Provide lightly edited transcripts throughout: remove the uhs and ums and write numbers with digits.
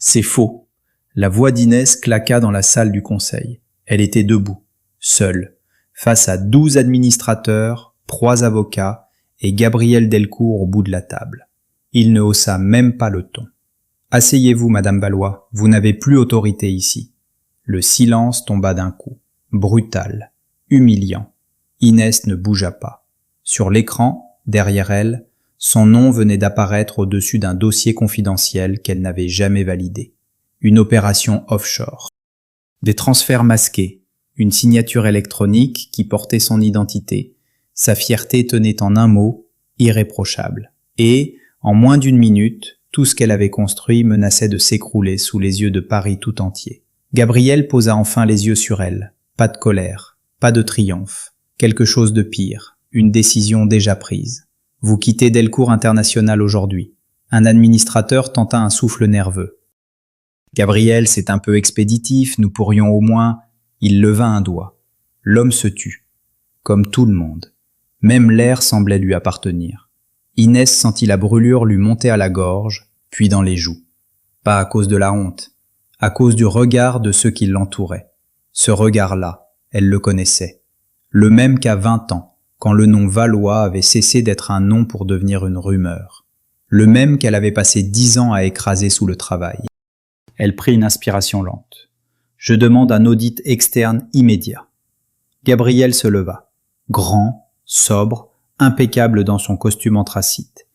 C'est faux. La voix d'Inès claqua dans la salle du conseil. Elle était debout, seule, face à 12 administrateurs, 3 avocats et Gabriel Delcourt au bout de la table. Il ne haussa même pas le ton. « Asseyez-vous, Madame Valois, vous n'avez plus autorité ici. » Le silence tomba d'un coup, brutal, humiliant. Inès ne bougea pas. Sur l'écran, derrière elle, son nom venait d'apparaître au-dessus d'un dossier confidentiel qu'elle n'avait jamais validé. Une opération offshore. Des transferts masqués, une signature électronique qui portait son identité. Sa fierté tenait en un mot, irréprochable. Et, en moins d'une minute, tout ce qu'elle avait construit menaçait de s'écrouler sous les yeux de Paris tout entier. Gabriel posa enfin les yeux sur elle. Pas de colère, pas de triomphe. Quelque chose de pire, une décision déjà prise. Vous quittez Delcourt International aujourd'hui. Un administrateur tenta un souffle nerveux. Gabriel, c'est un peu expéditif, nous pourrions au moins... Il leva un doigt. L'homme se tut. Comme tout le monde. Même l'air semblait lui appartenir. Inès sentit la brûlure lui monter à la gorge, puis dans les joues. Pas à cause de la honte, à cause du regard de ceux qui l'entouraient. Ce regard-là, elle le connaissait. Le même qu'à 20 ans, quand le nom Valois avait cessé d'être un nom pour devenir une rumeur. Le même qu'elle avait passé 10 ans à écraser sous le travail. Elle prit une inspiration lente. « Je demande un audit externe immédiat. » Gabriel se leva. Grand, sobre, impeccable dans son costume anthracite.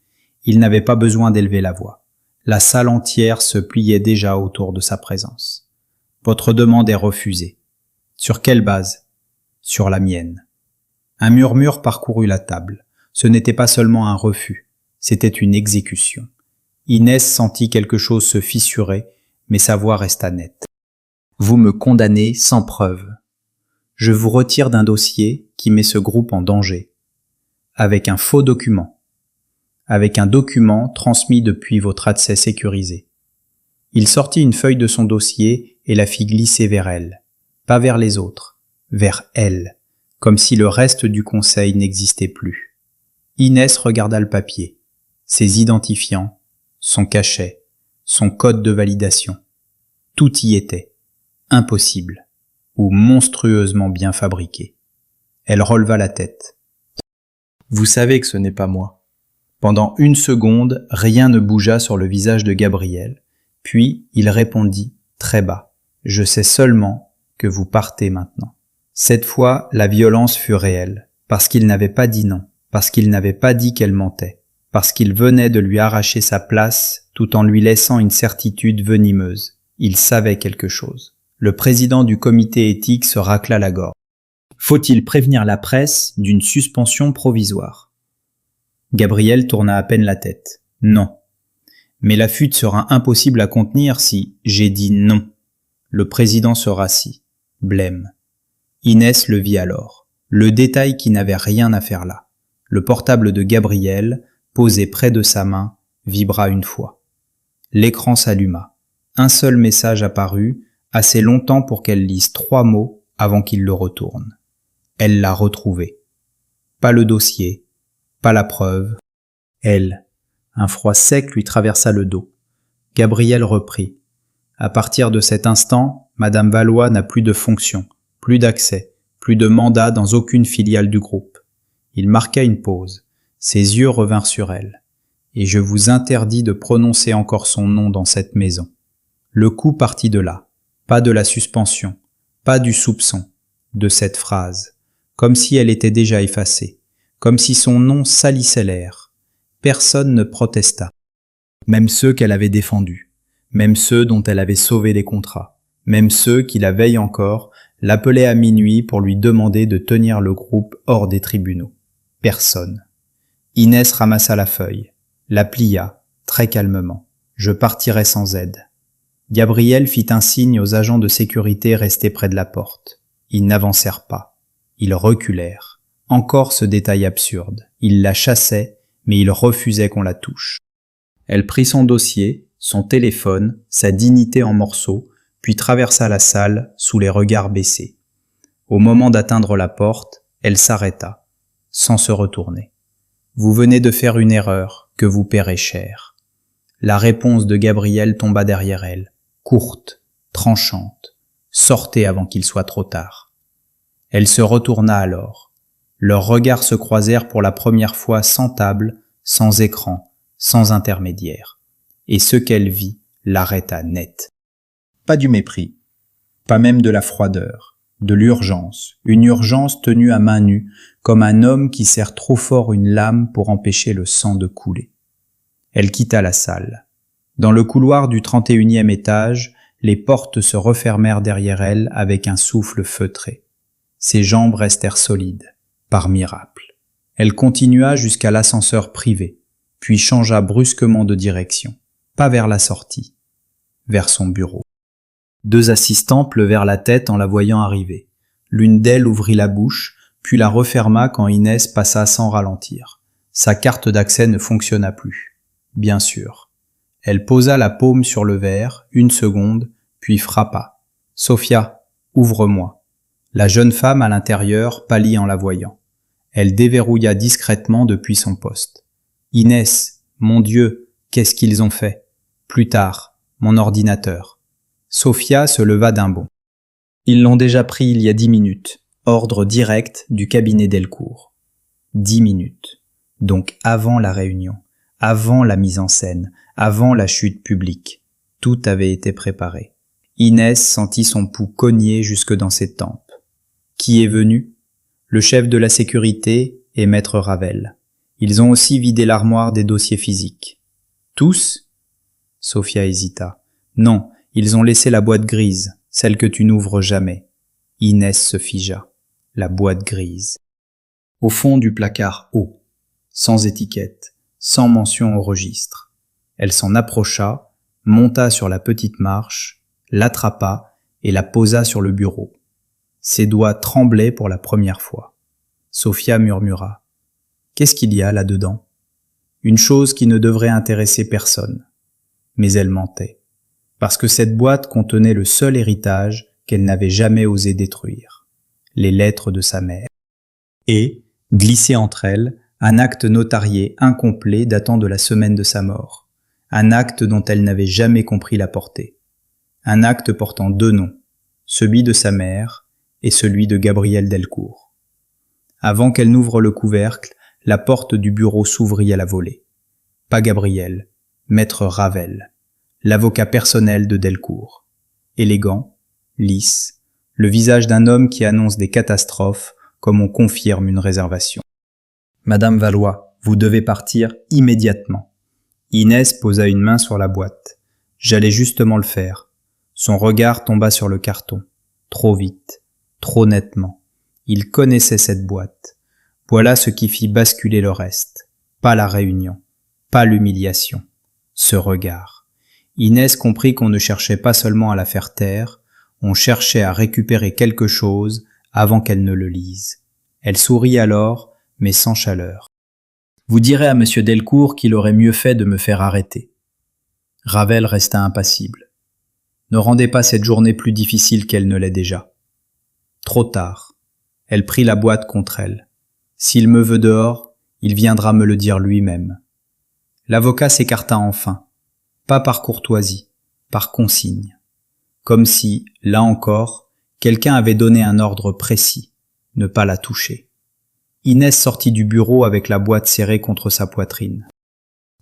Il n'avait pas besoin d'élever la voix. La salle entière se pliait déjà autour de sa présence. « Votre demande est refusée. » « Sur quelle base ? » ?»« Sur la mienne. » Un murmure parcourut la table. Ce n'était pas seulement un refus, c'était une exécution. Inès sentit quelque chose se fissurer, mais sa voix resta nette. « Vous me condamnez sans preuve. Je vous retire d'un dossier qui met ce groupe en danger. Avec un faux document. Avec un document transmis depuis votre accès sécurisé. » Il sortit une feuille de son dossier et la fit glisser vers elle. Pas vers les autres, vers elle, comme si le reste du conseil n'existait plus. Inès regarda le papier, ses identifiants, son cachet, son code de validation. Tout y était, impossible, ou monstrueusement bien fabriqué. Elle releva la tête. « Vous savez que ce n'est pas moi. » Pendant une seconde, rien ne bougea sur le visage de Gabriel, puis il répondit très bas. « Je sais seulement que vous partez maintenant. » Cette fois, la violence fut réelle, parce qu'il n'avait pas dit non, parce qu'il n'avait pas dit qu'elle mentait, parce qu'il venait de lui arracher sa place tout en lui laissant une certitude venimeuse. Il savait quelque chose. Le président du comité éthique se racla la gorge. Faut-il prévenir la presse d'une suspension provisoire ? Gabriel tourna à peine la tête. Non. Mais la fuite sera impossible à contenir si j'ai dit non. Le président se rassit. Blême. Inès le vit alors. Le détail qui n'avait rien à faire là. Le portable de Gabriel, posé près de sa main, vibra une fois. L'écran s'alluma. Un seul message apparut, assez longtemps pour qu'elle lise 3 mots avant qu'il le retourne. Elle l'a retrouvé. Pas le dossier, pas la preuve. Elle. Un froid sec lui traversa le dos. Gabriel reprit. À partir de cet instant, Madame Valois n'a plus de fonction, plus d'accès, plus de mandat dans aucune filiale du groupe. Il marqua une pause. Ses yeux revinrent sur elle. Et je vous interdis de prononcer encore son nom dans cette maison. Le coup partit de là. Pas de la suspension, pas du soupçon, de cette phrase. Comme si elle était déjà effacée. Comme si son nom salissait l'air. Personne ne protesta. Même ceux qu'elle avait défendus. Même ceux dont elle avait sauvé les contrats, même ceux qui, la veille encore, l'appelaient à minuit pour lui demander de tenir le groupe hors des tribunaux. Personne. Inès ramassa la feuille, la plia, très calmement. Je partirai sans aide. Gabriel fit un signe aux agents de sécurité restés près de la porte. Ils n'avancèrent pas. Ils reculèrent. Encore ce détail absurde. Ils la chassaient, mais ils refusaient qu'on la touche. Elle prit son dossier, son téléphone, sa dignité en morceaux, puis traversa la salle sous les regards baissés. Au moment d'atteindre la porte, elle s'arrêta, sans se retourner. « Vous venez de faire une erreur que vous paierez cher. » La réponse de Gabriel tomba derrière elle, courte, tranchante. Sortez avant qu'il soit trop tard. Elle se retourna alors. Leurs regards se croisèrent pour la première fois sans table, sans écran, sans intermédiaire. Et ce qu'elle vit l'arrêta net. Pas du mépris, pas même de la froideur, de l'urgence, une urgence tenue à main nue, comme un homme qui serre trop fort une lame pour empêcher le sang de couler. Elle quitta la salle. Dans le couloir du 31e étage, les portes se refermèrent derrière elle avec un souffle feutré. Ses jambes restèrent solides, par miracle. Elle continua jusqu'à l'ascenseur privé, puis changea brusquement de direction, pas vers la sortie, vers son bureau. 2 assistantes levèrent la tête en la voyant arriver. L'une d'elles ouvrit la bouche, puis la referma quand Inès passa sans ralentir. Sa carte d'accès ne fonctionna plus. Bien sûr. Elle posa la paume sur le verre, 1 seconde, puis frappa. « Sophia, ouvre-moi ». La jeune femme à l'intérieur pâlit en la voyant. Elle déverrouilla discrètement depuis son poste. « Inès, mon Dieu, qu'est-ce qu'ils ont fait ?» Plus tard, mon ordinateur. Sophia se leva d'un bond. « Ils l'ont déjà pris il y a 10 minutes. Ordre direct du cabinet Delcourt. » 10 minutes. Donc avant la réunion, avant la mise en scène, avant la chute publique. Tout avait été préparé. Inès sentit son pouls cogner jusque dans ses tempes. Qui est venu? Le chef de la sécurité et maître Ravel. Ils ont aussi vidé l'armoire des dossiers physiques. Tous? Sophia hésita. Non, ils ont laissé la boîte grise, celle que tu n'ouvres jamais. Inès se figea. La boîte grise. Au fond du placard haut, sans étiquette, sans mention au registre. Elle s'en approcha, monta sur la petite marche, l'attrapa et la posa sur le bureau. Ses doigts tremblaient pour la première fois. Sophia murmura. « Qu'est-ce qu'il y a là-dedans ?» Une chose qui ne devrait intéresser personne. Mais elle mentait. Parce que cette boîte contenait le seul héritage qu'elle n'avait jamais osé détruire. Les lettres de sa mère. Et, glissé entre elles, un acte notarié incomplet datant de la semaine de sa mort. Un acte dont elle n'avait jamais compris la portée. Un acte portant 2 noms, celui de sa mère et celui de Gabrielle Delcourt. Avant qu'elle n'ouvre le couvercle, la porte du bureau s'ouvrit à la volée. Pas Gabrielle, maître Ravel, l'avocat personnel de Delcourt. Élégant, lisse, le visage d'un homme qui annonce des catastrophes comme on confirme une réservation. « Madame Valois, vous devez partir immédiatement. » Inès posa une main sur la boîte. J'allais justement le faire. Son regard tomba sur le carton. Trop vite, trop nettement. Il connaissait cette boîte. Voilà ce qui fit basculer le reste. Pas la réunion, pas l'humiliation. Ce regard. Inès comprit qu'on ne cherchait pas seulement à la faire taire, on cherchait à récupérer quelque chose avant qu'elle ne le lise. Elle sourit alors, mais sans chaleur. « Vous direz à monsieur Delcourt qu'il aurait mieux fait de me faire arrêter. » Ravel resta impassible. Ne rendez pas cette journée plus difficile qu'elle ne l'est déjà. Trop tard. Elle prit la boîte contre elle. S'il me veut dehors, il viendra me le dire lui-même. L'avocat s'écarta enfin. Pas par courtoisie, par consigne. Comme si, là encore, quelqu'un avait donné un ordre précis, ne pas la toucher. Inès sortit du bureau avec la boîte serrée contre sa poitrine.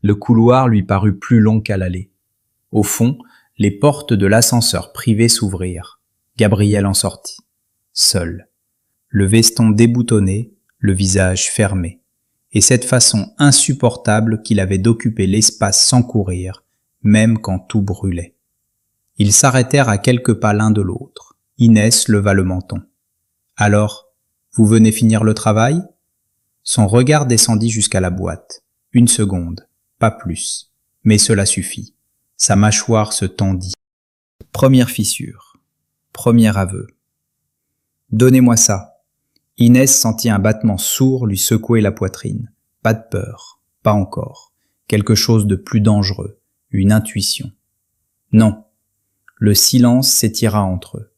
Le couloir lui parut plus long qu'à l'aller. Au fond, les portes de l'ascenseur privé s'ouvrirent. Gabrielle en sortit. Seule. Le veston déboutonné, le visage fermé. Et cette façon insupportable qu'il avait d'occuper l'espace sans courir, même quand tout brûlait. Ils s'arrêtèrent à quelques pas l'un de l'autre. Inès leva le menton. « Alors, vous venez finir le travail ?» Son regard descendit jusqu'à la boîte. 1 seconde, pas plus. Mais cela suffit. Sa mâchoire se tendit. Première fissure. Premier aveu. « Donnez-moi ça. » Inès sentit un battement sourd lui secouer la poitrine. Pas de peur. Pas encore. Quelque chose de plus dangereux. Une intuition. Non. Le silence s'étira entre eux.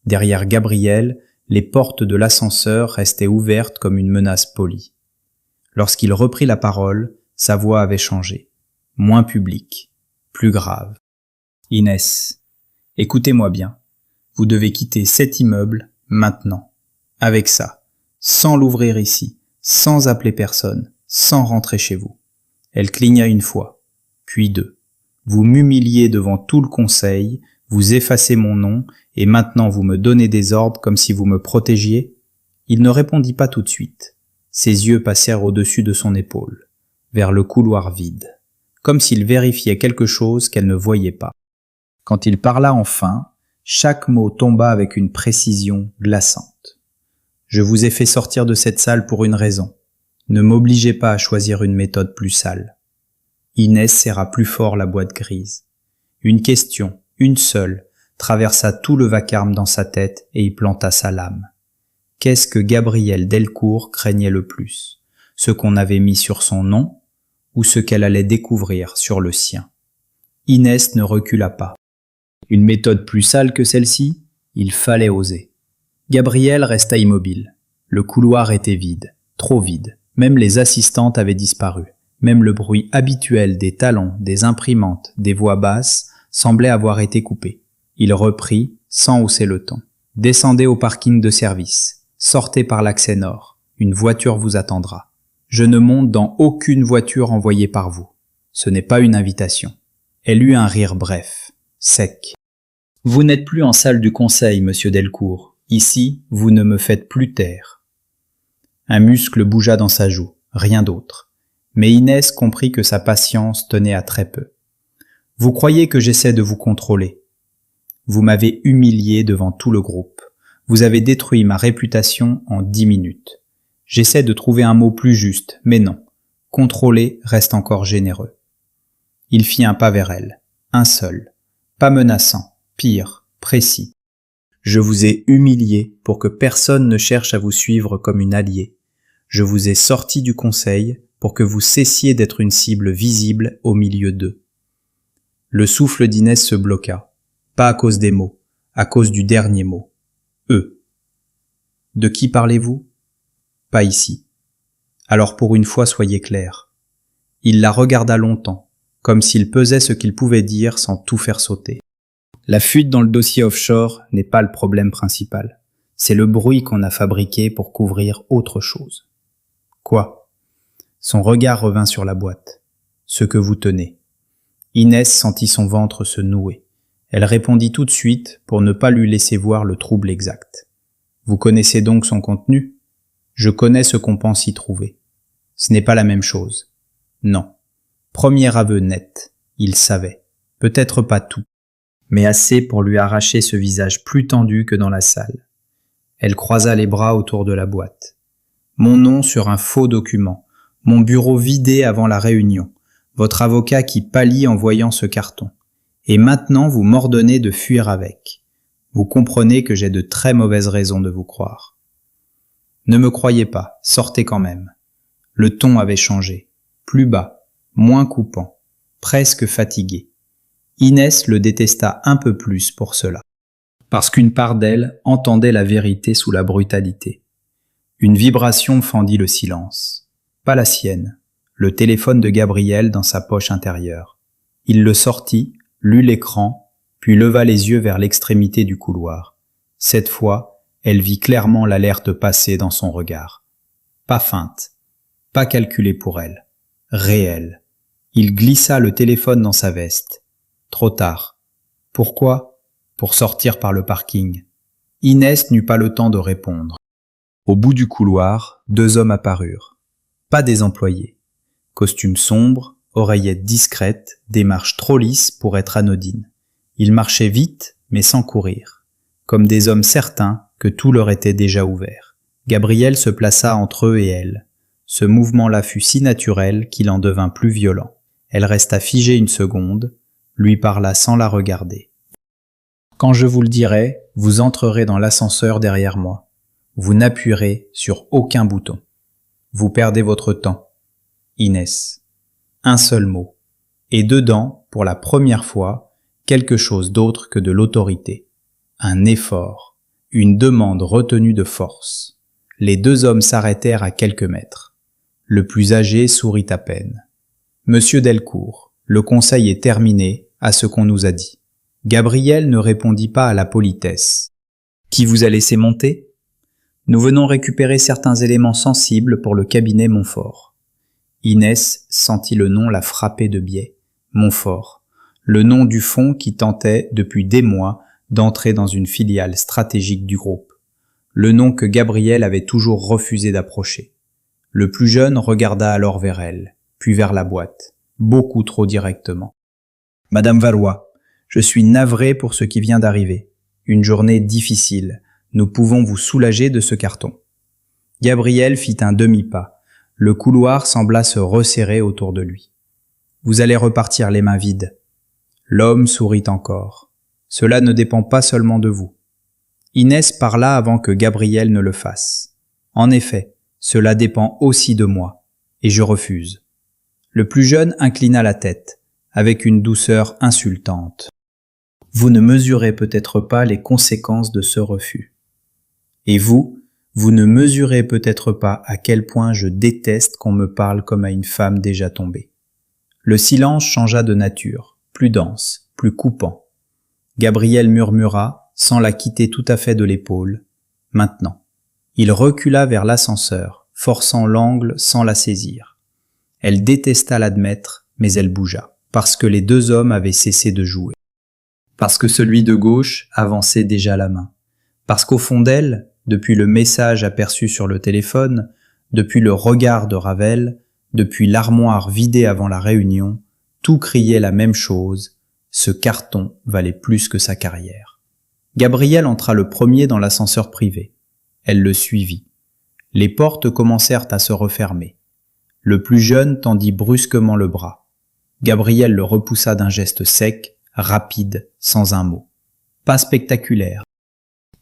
Derrière Gabrielle, les portes de l'ascenseur restaient ouvertes comme une menace polie. Lorsqu'il reprit la parole, sa voix avait changé. Moins publique. Plus grave. « Inès, Écoutez-moi bien. Vous devez quitter cet immeuble maintenant. Avec ça. Sans l'ouvrir ici. Sans appeler personne. Sans rentrer chez vous. » Elle cligna une fois. Puis deux. « Vous m'humiliez devant tout le conseil. Vous effacez mon nom. Et maintenant vous me donnez des ordres comme si vous me protégiez ?» Il ne répondit pas tout de suite. Ses yeux passèrent au-dessus de son épaule, vers le couloir vide, comme s'il vérifiait quelque chose qu'elle ne voyait pas. Quand il parla enfin, chaque mot tomba avec une précision glaçante. « Je vous ai fait sortir de cette salle pour une raison. Ne m'obligez pas à choisir une méthode plus sale. » Inès serra plus fort la boîte grise. Une question, une seule, traversa tout le vacarme dans sa tête et y planta sa lame. Qu'est-ce que Gabrielle Delcourt craignait le plus? Ce qu'on avait mis sur son nom ou ce qu'elle allait découvrir sur le sien? Inès ne recula pas. Une méthode plus sale que celle-ci? Il fallait oser. Gabrielle resta immobile. Le couloir était vide, trop vide. Même les assistantes avaient disparu. Même le bruit habituel des talons, des imprimantes, des voix basses semblait avoir été coupé. Il reprit, sans hausser le ton. « Descendez au parking de service. Sortez par l'accès nord. Une voiture vous attendra. Je ne monte dans aucune voiture envoyée par vous. Ce n'est pas une invitation. » Elle eut un rire bref, sec. « Vous n'êtes plus en salle du conseil, monsieur Delcourt. Ici, vous ne me faites plus taire. » Un muscle bougea dans sa joue, rien d'autre. Mais Inès comprit que sa patience tenait à très peu. « Vous croyez que j'essaie de vous contrôler. Vous m'avez humilié devant tout le groupe. Vous avez détruit ma réputation en 10 minutes. J'essaie de trouver un mot plus juste, mais non. Contrôler reste encore généreux. » Il fit un pas vers elle, un seul, pas menaçant, pire, précis. « Je vous ai humilié pour que personne ne cherche à vous suivre comme une alliée. Je vous ai sorti du conseil pour que vous cessiez d'être une cible visible au milieu d'eux. » Le souffle d'Inès se bloqua, pas à cause des mots, à cause du dernier mot. Eux. De qui parlez-vous? Pas ici. Alors pour une fois soyez clair. Il la regarda longtemps, comme s'il pesait ce qu'il pouvait dire sans tout faire sauter. La fuite dans le dossier offshore n'est pas le problème principal. C'est le bruit qu'on a fabriqué pour couvrir autre chose. Quoi? Son regard revint sur la boîte. Ce que vous tenez. Inès sentit son ventre se nouer. Elle répondit tout de suite pour ne pas lui laisser voir le trouble exact. Vous connaissez donc son contenu? Je connais ce qu'on pense y trouver. Ce n'est pas la même chose. Non. Premier aveu net. Il savait. Peut-être pas tout, mais assez pour lui arracher ce visage plus tendu que dans la salle. Elle croisa les bras autour de la boîte. Mon nom sur un faux document. Mon bureau vidé avant la réunion. Votre avocat qui pâlit en voyant ce carton. Et maintenant vous m'ordonnez de fuir avec. Vous comprenez que j'ai de très mauvaises raisons de vous croire. Ne me croyez pas, sortez quand même. Le ton avait changé. Plus bas, moins coupant, presque fatigué. Inès le détesta un peu plus pour cela. Parce qu'une part d'elle entendait la vérité sous la brutalité. Une vibration fendit le silence. Pas la sienne. Le téléphone de Gabrielle dans sa poche intérieure. Il le sortit, lut l'écran, puis leva les yeux vers l'extrémité du couloir. Cette fois, elle vit clairement l'alerte passer dans son regard. Pas feinte, pas calculée pour elle, réelle. Il glissa le téléphone dans sa veste. Trop tard. Pourquoi? Pour sortir par le parking. Inès n'eut pas le temps de répondre. Au bout du couloir, 2 hommes apparurent. Pas des employés. Costume sombre, oreillettes discrètes, démarche trop lisse pour être anodine. Ils marchaient vite, mais sans courir. Comme des hommes certains que tout leur était déjà ouvert. Gabrielle se plaça entre eux et elle. Ce mouvement-là fut si naturel qu'il en devint plus violent. Elle resta figée une seconde, lui parla sans la regarder. « Quand je vous le dirai, vous entrerez dans l'ascenseur derrière moi. Vous n'appuierez sur aucun bouton. Vous perdez votre temps. Inès. » Un seul mot. Et dedans, pour la première fois, quelque chose d'autre que de l'autorité. Un effort. Une demande retenue de force. Les 2 hommes s'arrêtèrent à quelques mètres. Le plus âgé sourit à peine. « Monsieur Delcourt, le conseil est terminé à ce qu'on nous a dit. Gabriel ne répondit pas à la politesse. « Qui vous a laissé monter ? » « Nous venons récupérer certains éléments sensibles pour le cabinet Montfort. » Inès sentit le nom la frapper de biais. Montfort, le nom du fonds qui tentait, depuis des mois, d'entrer dans une filiale stratégique du groupe. Le nom que Gabriel avait toujours refusé d'approcher. Le plus jeune regarda alors vers elle, puis vers la boîte, beaucoup trop directement. « Madame Valois, je suis navré pour ce qui vient d'arriver. Une journée difficile. Nous pouvons vous soulager de ce carton. » Gabriel fit un demi-pas. Le couloir sembla se resserrer autour de lui. « Vous allez repartir les mains vides. » L'homme sourit encore. « Cela ne dépend pas seulement de vous. » Inès parla avant que Gabriel ne le fasse. « En effet, cela dépend aussi de moi, et je refuse. » Le plus jeune inclina la tête, avec une douceur insultante. « Vous ne mesurez peut-être pas les conséquences de ce refus. Et vous ne mesurez peut-être pas à quel point je déteste qu'on me parle comme à une femme déjà tombée. » Le silence changea de nature, plus dense, plus coupant. Gabriel murmura, sans la quitter tout à fait de l'épaule, « Maintenant. » Il recula vers l'ascenseur, forçant l'angle sans la saisir. Elle détesta l'admettre, mais elle bougea, parce que les deux hommes avaient cessé de jouer. Parce que celui de gauche avançait déjà la main. Parce qu'au fond d'elle, depuis le message aperçu sur le téléphone, depuis le regard de Ravel, depuis l'armoire vidée avant la réunion, tout criait la même chose, ce carton valait plus que sa carrière. Gabriel entra le premier dans l'ascenseur privé. Elle le suivit. Les portes commencèrent à se refermer. Le plus jeune tendit brusquement le bras. Gabriel le repoussa d'un geste sec, rapide, sans un mot. Pas spectaculaire,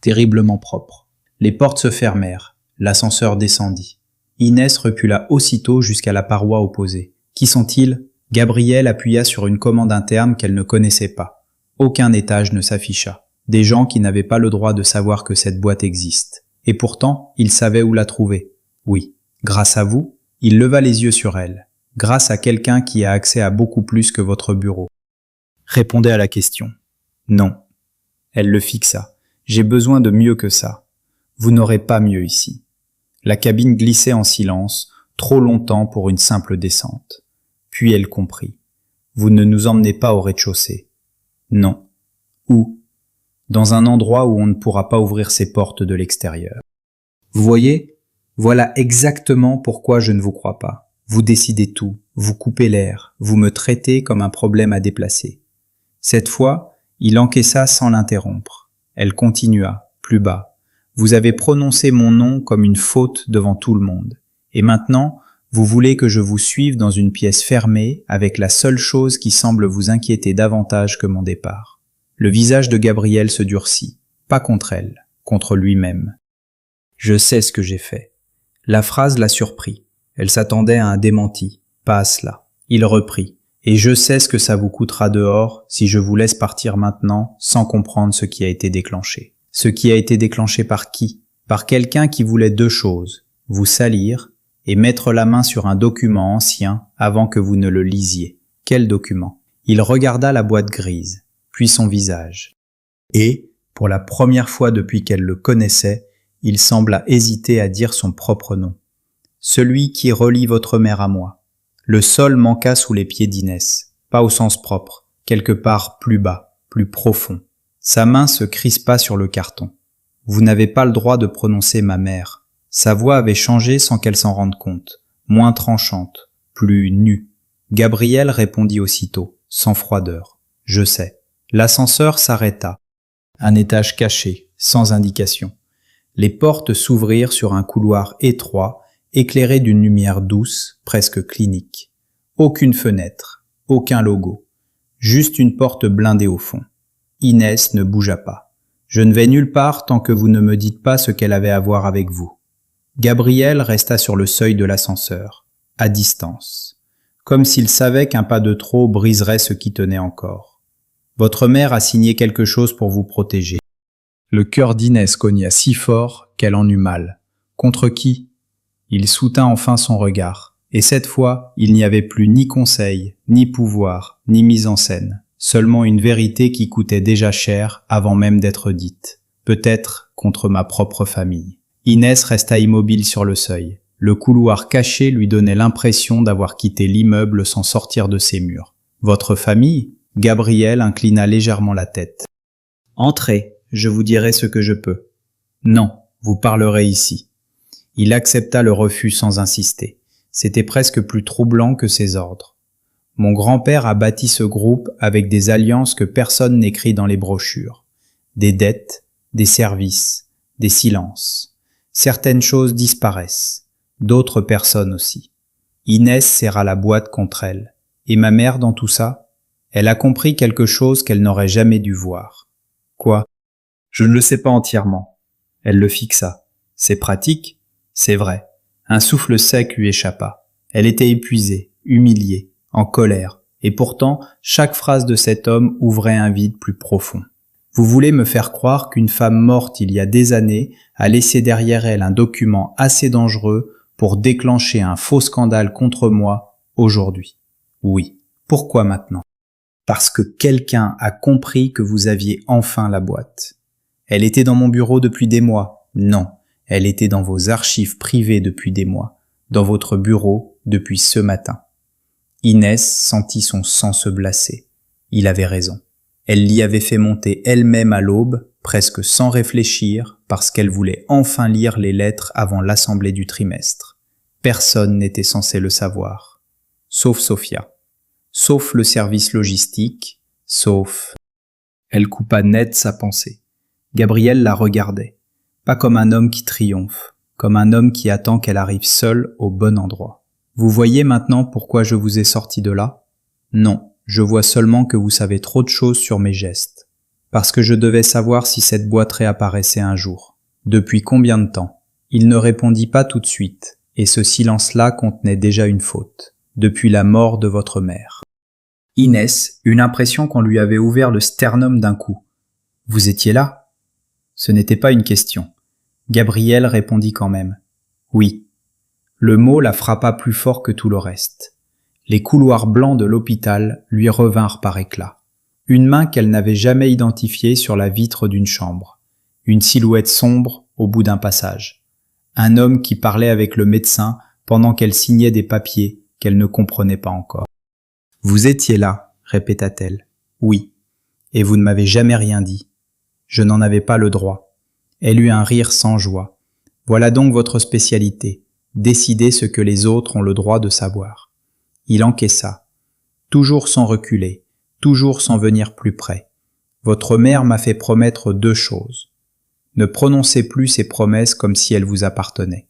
terriblement propre. Les portes se fermèrent, l'ascenseur descendit. Inès recula aussitôt jusqu'à la paroi opposée. « Qui sont-ils » Gabriel appuya sur une commande interne qu'elle ne connaissait pas. Aucun étage ne s'afficha. Des gens qui n'avaient pas le droit de savoir que cette boîte existe. Et pourtant, il savait où la trouver. Oui, grâce à vous, il leva les yeux sur elle. Grâce à quelqu'un qui a accès à beaucoup plus que votre bureau. Répondez à la question. Non. Elle le fixa. J'ai besoin de mieux que ça. Vous n'aurez pas mieux ici. La cabine glissait en silence, trop longtemps pour une simple descente. Puis elle comprit. Vous ne nous emmenez pas au rez-de-chaussée. Non. Où? Dans un endroit où on ne pourra pas ouvrir ses portes de l'extérieur. Vous voyez? Voilà exactement pourquoi je ne vous crois pas. Vous décidez tout, vous coupez l'air, vous me traitez comme un problème à déplacer. Cette fois, il encaissa sans l'interrompre. Elle continua, plus bas. Vous avez prononcé mon nom comme une faute devant tout le monde. Et maintenant, vous voulez que je vous suive dans une pièce fermée avec la seule chose qui semble vous inquiéter davantage que mon départ. Le visage de Gabriel se durcit, pas contre elle, contre lui-même. Je sais ce que j'ai fait. La phrase la surprit. Elle s'attendait à un démenti, pas à cela. Il reprit. Et je sais ce que ça vous coûtera dehors si je vous laisse partir maintenant sans comprendre ce qui a été déclenché. Ce qui a été déclenché par qui? Par quelqu'un qui voulait deux choses, vous salir et mettre la main sur un document ancien avant que vous ne le lisiez. Quel document? Il regarda la boîte grise, puis son visage. Et, pour la première fois depuis qu'elle le connaissait, il sembla hésiter à dire son propre nom. Celui qui relie votre mère à moi. Le sol manqua sous les pieds d'Inès, pas au sens propre, quelque part plus bas, plus profond. Sa main se crispa sur le carton. Vous n'avez pas le droit de prononcer ma mère. Sa voix avait changé sans qu'elle s'en rende compte, moins tranchante, plus nue. Gabriel répondit aussitôt, sans froideur. Je sais. L'ascenseur s'arrêta. Un étage caché, sans indication. Les portes s'ouvrirent sur un couloir étroit, éclairé d'une lumière douce, presque clinique. Aucune fenêtre, aucun logo. Juste une porte blindée au fond. Inès ne bougea pas. Je ne vais nulle part tant que vous ne me dites pas ce qu'elle avait à voir avec vous. Gabriel resta sur le seuil de l'ascenseur, à distance, comme s'il savait qu'un pas de trop briserait ce qui tenait encore. Votre mère a signé quelque chose pour vous protéger. Le cœur d'Inès cogna si fort qu'elle en eut mal. Contre qui? Il soutint enfin son regard, et cette fois, il n'y avait plus ni conseil, ni pouvoir, ni mise en scène. Seulement une vérité qui coûtait déjà cher avant même d'être dite. Peut-être contre ma propre famille. Inès resta immobile sur le seuil. Le couloir caché lui donnait l'impression d'avoir quitté l'immeuble sans sortir de ses murs. « Votre famille ?» Gabriel inclina légèrement la tête. « Entrez, je vous dirai ce que je peux. »« Non, vous parlerez ici. » Il accepta le refus sans insister. C'était presque plus troublant que ses ordres. Mon grand-père a bâti ce groupe avec des alliances que personne n'écrit dans les brochures. Des dettes, des services, des silences. Certaines choses disparaissent, d'autres personnes aussi. Inès serra la boîte contre elle. Et ma mère dans tout ça? Elle a compris quelque chose qu'elle n'aurait jamais dû voir. Quoi? Je ne le sais pas entièrement. Elle le fixa. C'est pratique? C'est vrai. Un souffle sec lui échappa. Elle était épuisée, humiliée, en colère, et pourtant, chaque phrase de cet homme ouvrait un vide plus profond. Vous voulez me faire croire qu'une femme morte il y a des années a laissé derrière elle un document assez dangereux pour déclencher un faux scandale contre moi aujourd'hui? Oui. Pourquoi maintenant? Parce que quelqu'un a compris que vous aviez enfin la boîte. Elle était dans mon bureau depuis des mois. Non, elle était dans vos archives privées depuis des mois, dans votre bureau depuis ce matin. Inès sentit son sang se glacer. Il avait raison. Elle l'y avait fait monter elle-même à l'aube, presque sans réfléchir, parce qu'elle voulait enfin lire les lettres avant l'assemblée du trimestre. Personne n'était censé le savoir, sauf Sophia. Sauf le service logistique, sauf... Elle coupa net sa pensée. Gabriel la regardait, pas comme un homme qui triomphe, comme un homme qui attend qu'elle arrive seule au bon endroit. Vous voyez maintenant pourquoi je vous ai sorti de là? Non, je vois seulement que vous savez trop de choses sur mes gestes. Parce que je devais savoir si cette boîte réapparaissait un jour. Depuis combien de temps? Il ne répondit pas tout de suite, et ce silence-là contenait déjà une faute. Depuis la mort de votre mère. Inès eut l'impression qu'on lui avait ouvert le sternum d'un coup. « Vous étiez là ?» Ce n'était pas une question. Gabriel répondit quand même. « Oui. » Le mot la frappa plus fort que tout le reste. Les couloirs blancs de l'hôpital lui revinrent par éclats. Une main qu'elle n'avait jamais identifiée sur la vitre d'une chambre. Une silhouette sombre au bout d'un passage. Un homme qui parlait avec le médecin pendant qu'elle signait des papiers qu'elle ne comprenait pas encore. « Vous étiez là, répéta-t-elle. Oui. Et vous ne m'avez jamais rien dit. Je n'en avais pas le droit. » Elle eut un rire sans joie. Voilà donc votre spécialité. Décider ce que les autres ont le droit de savoir. Il encaissa. Toujours sans reculer, toujours sans venir plus près. Votre mère m'a fait promettre 2 choses. Ne prononcez plus ces promesses comme si elles vous appartenaient.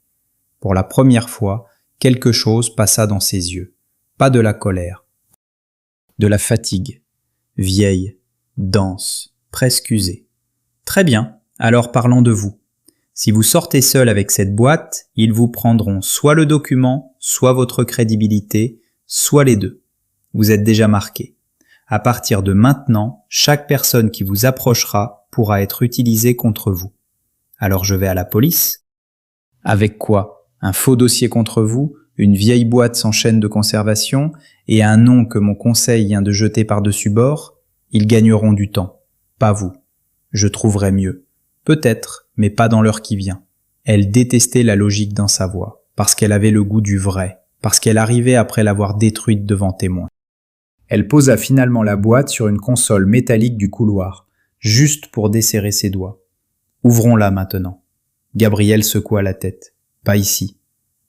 Pour la première fois, quelque chose passa dans ses yeux. Pas de la colère. De la fatigue. Vieille, dense, presque usée. Très bien, alors parlons de vous. Si vous sortez seul avec cette boîte, ils vous prendront soit le document, soit votre crédibilité, soit les 2. Vous êtes déjà marqué. À partir de maintenant, chaque personne qui vous approchera pourra être utilisée contre vous. Alors je vais à la police? Avec quoi? Un faux dossier contre vous? Une vieille boîte sans chaîne de conservation et un nom que mon conseil vient de jeter par-dessus bord? Ils gagneront du temps. Pas vous. Je trouverai mieux. Peut-être, mais pas dans l'heure qui vient. Elle détestait la logique dans sa voix, parce qu'elle avait le goût du vrai, parce qu'elle arrivait après l'avoir détruite devant témoin. Elle posa finalement la boîte sur une console métallique du couloir, juste pour desserrer ses doigts. Ouvrons-la maintenant. Gabriel secoua la tête. Pas ici.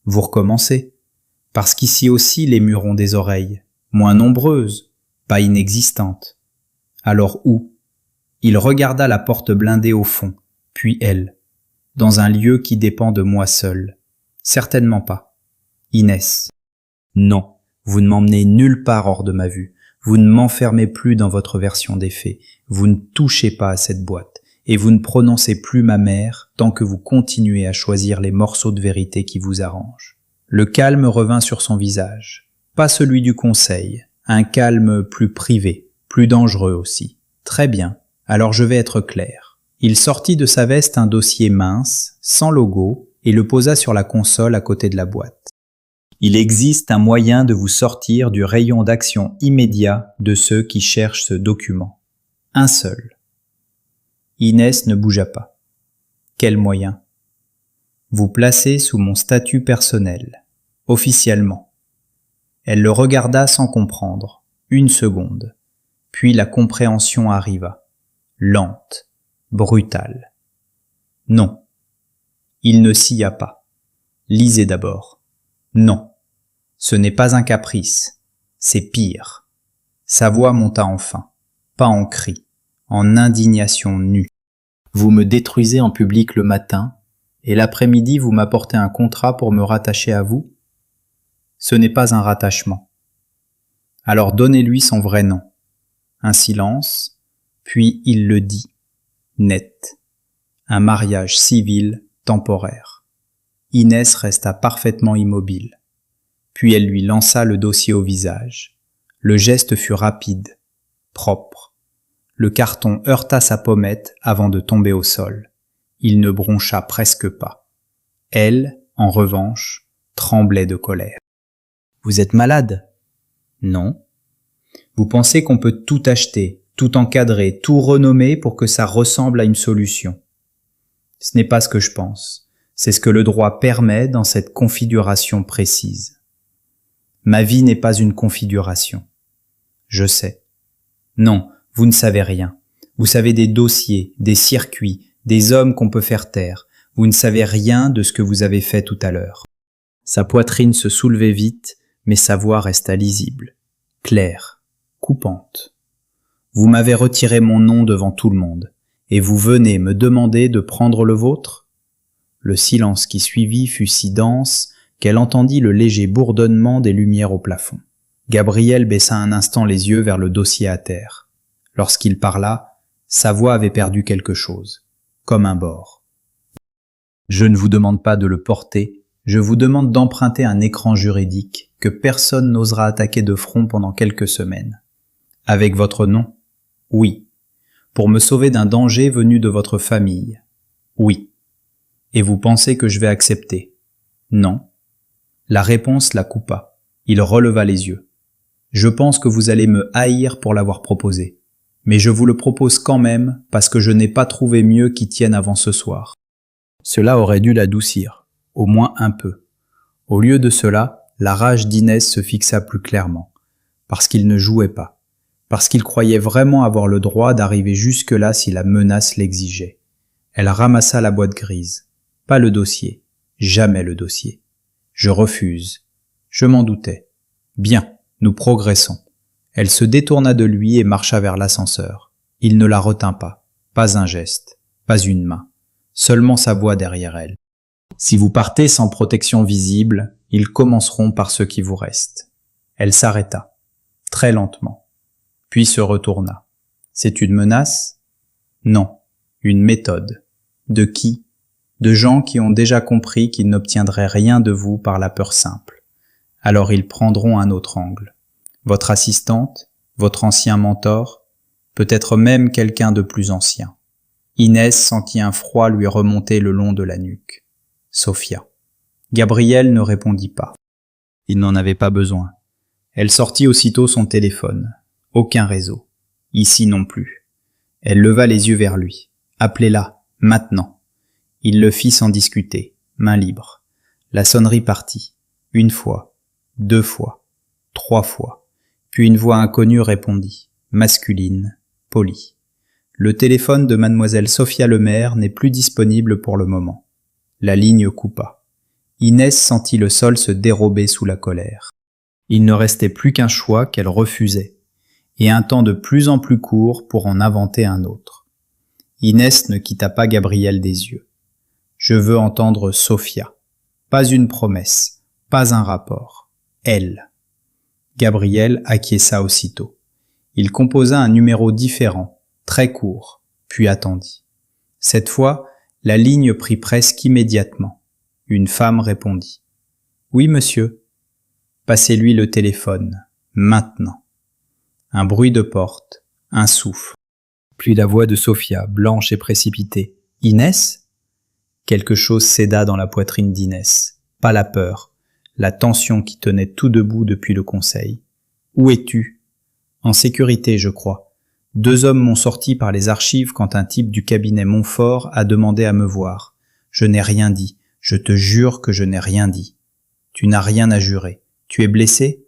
Vous recommencez. Parce qu'ici aussi les murs ont des oreilles, moins nombreuses, pas inexistantes. Alors où? Il regarda la porte blindée au fond, puis elle, dans un lieu qui dépend de moi seul. Certainement pas. Inès. Non, vous ne m'emmenez nulle part hors de ma vue. Vous ne m'enfermez plus dans votre version des faits. Vous ne touchez pas à cette boîte. Et vous ne prononcez plus ma mère tant que vous continuez à choisir les morceaux de vérité qui vous arrangent. Le calme revint sur son visage. Pas celui du conseil. Un calme plus privé, plus dangereux aussi. Très bien. Alors je vais être clair. Il sortit de sa veste un dossier mince, sans logo, et le posa sur la console à côté de la boîte. Il existe un moyen de vous sortir du rayon d'action immédiat de ceux qui cherchent ce document. Un seul. Inès ne bougea pas. Quel moyen? Vous placer sous mon statut personnel, officiellement. Elle le regarda sans comprendre, une seconde, puis la compréhension arriva, lente, brutale. Non. Il ne scia pas. Lisez d'abord. Non. Ce n'est pas un caprice, c'est pire. Sa voix monta enfin, pas en cri, en indignation nue. Vous me détruisez en public le matin, et l'après-midi vous m'apportez un contrat pour me rattacher à vous? Ce n'est pas un rattachement. Alors donnez-lui son vrai nom. Un silence, puis il le dit, net. Un mariage civil temporaire. Inès resta parfaitement immobile. Puis elle lui lança le dossier au visage. Le geste fut rapide, propre. Le carton heurta sa pommette avant de tomber au sol. Il ne broncha presque pas. Elle, en revanche, tremblait de colère. Vous êtes malade? Non. Vous pensez qu'on peut tout acheter, tout encadrer, tout renommer pour que ça ressemble à une solution. Ce n'est pas ce que je pense. C'est ce que le droit permet dans cette configuration précise. Ma vie n'est pas une configuration. Je sais. Non, vous ne savez rien. Vous savez des dossiers, des circuits, des hommes qu'on peut faire taire. Vous ne savez rien de ce que vous avez fait tout à l'heure. Sa poitrine se soulevait vite, mais sa voix resta lisible, claire, coupante. Vous m'avez retiré mon nom devant tout le monde, et vous venez me demander de prendre le vôtre? Le silence qui suivit fut si dense qu'elle entendit le léger bourdonnement des lumières au plafond. Gabriel baissa un instant les yeux vers le dossier à terre. Lorsqu'il parla, sa voix avait perdu quelque chose, comme un bord. Je ne vous demande pas de le porter, je vous demande d'emprunter un écran juridique que personne n'osera attaquer de front pendant quelques semaines. Avec votre nom? Oui. Pour me sauver d'un danger venu de votre famille? Oui. Et vous pensez que je vais accepter? Non. La réponse la coupa. Il releva les yeux. Je pense que vous allez me haïr pour l'avoir proposé. Mais je vous le propose quand même parce que je n'ai pas trouvé mieux qui tienne avant ce soir. Cela aurait dû l'adoucir, au moins un peu. Au lieu de cela, la rage d'Inès se fixa plus clairement. Parce qu'il ne jouait pas. Parce qu'il croyait vraiment avoir le droit d'arriver jusque-là si la menace l'exigeait. Elle ramassa la boîte grise. Pas le dossier. Jamais le dossier. Je refuse. Je m'en doutais. Bien, nous progressons. Elle se détourna de lui et marcha vers l'ascenseur. Il ne la retint pas. Pas un geste. Pas une main. Seulement sa voix derrière elle. Si vous partez sans protection visible, ils commenceront par ce qui vous reste. Elle s'arrêta. Très lentement. Puis se retourna. C'est une menace? Non. Une méthode. De qui? De gens qui ont déjà compris qu'ils n'obtiendraient rien de vous par la peur simple. Alors ils prendront un autre angle. Votre assistante, votre ancien mentor, peut-être même quelqu'un de plus ancien. Inès sentit un froid lui remonter le long de la nuque. Sophia. Gabriel ne répondit pas. Il n'en avait pas besoin. Elle sortit aussitôt son téléphone. Aucun réseau. Ici non plus. Elle leva les yeux vers lui. Appelez-la, maintenant. Il le fit sans discuter, main libre. La sonnerie partit. Une fois, 2 fois, 3 fois. Puis une voix inconnue répondit, masculine, polie. Le téléphone de mademoiselle Sophia Lemaire n'est plus disponible pour le moment. La ligne coupa. Inès sentit le sol se dérober sous la colère. Il ne restait plus qu'un choix qu'elle refusait, et un temps de plus en plus court pour en inventer un autre. Inès ne quitta pas Gabriel des yeux. Je veux entendre Sophia. Pas une promesse, pas un rapport. Elle. Gabriel acquiesça aussitôt. Il composa un numéro différent, très court, puis attendit. Cette fois, la ligne prit presque immédiatement. Une femme répondit. « Oui, monsieur. » Passez-lui le téléphone, maintenant. Un bruit de porte, un souffle. Puis la voix de Sophia, blanche et précipitée. « Inès ?» Quelque chose céda dans la poitrine d'Inès. Pas la peur, la tension qui tenait tout debout depuis le conseil. « Où es-tu » ? « En sécurité, je crois. 2 hommes m'ont sorti par les archives quand un type du cabinet Montfort a demandé à me voir. Je n'ai rien dit. Je te jure que je n'ai rien dit. »« Tu n'as rien à jurer. Tu es blessé ?»«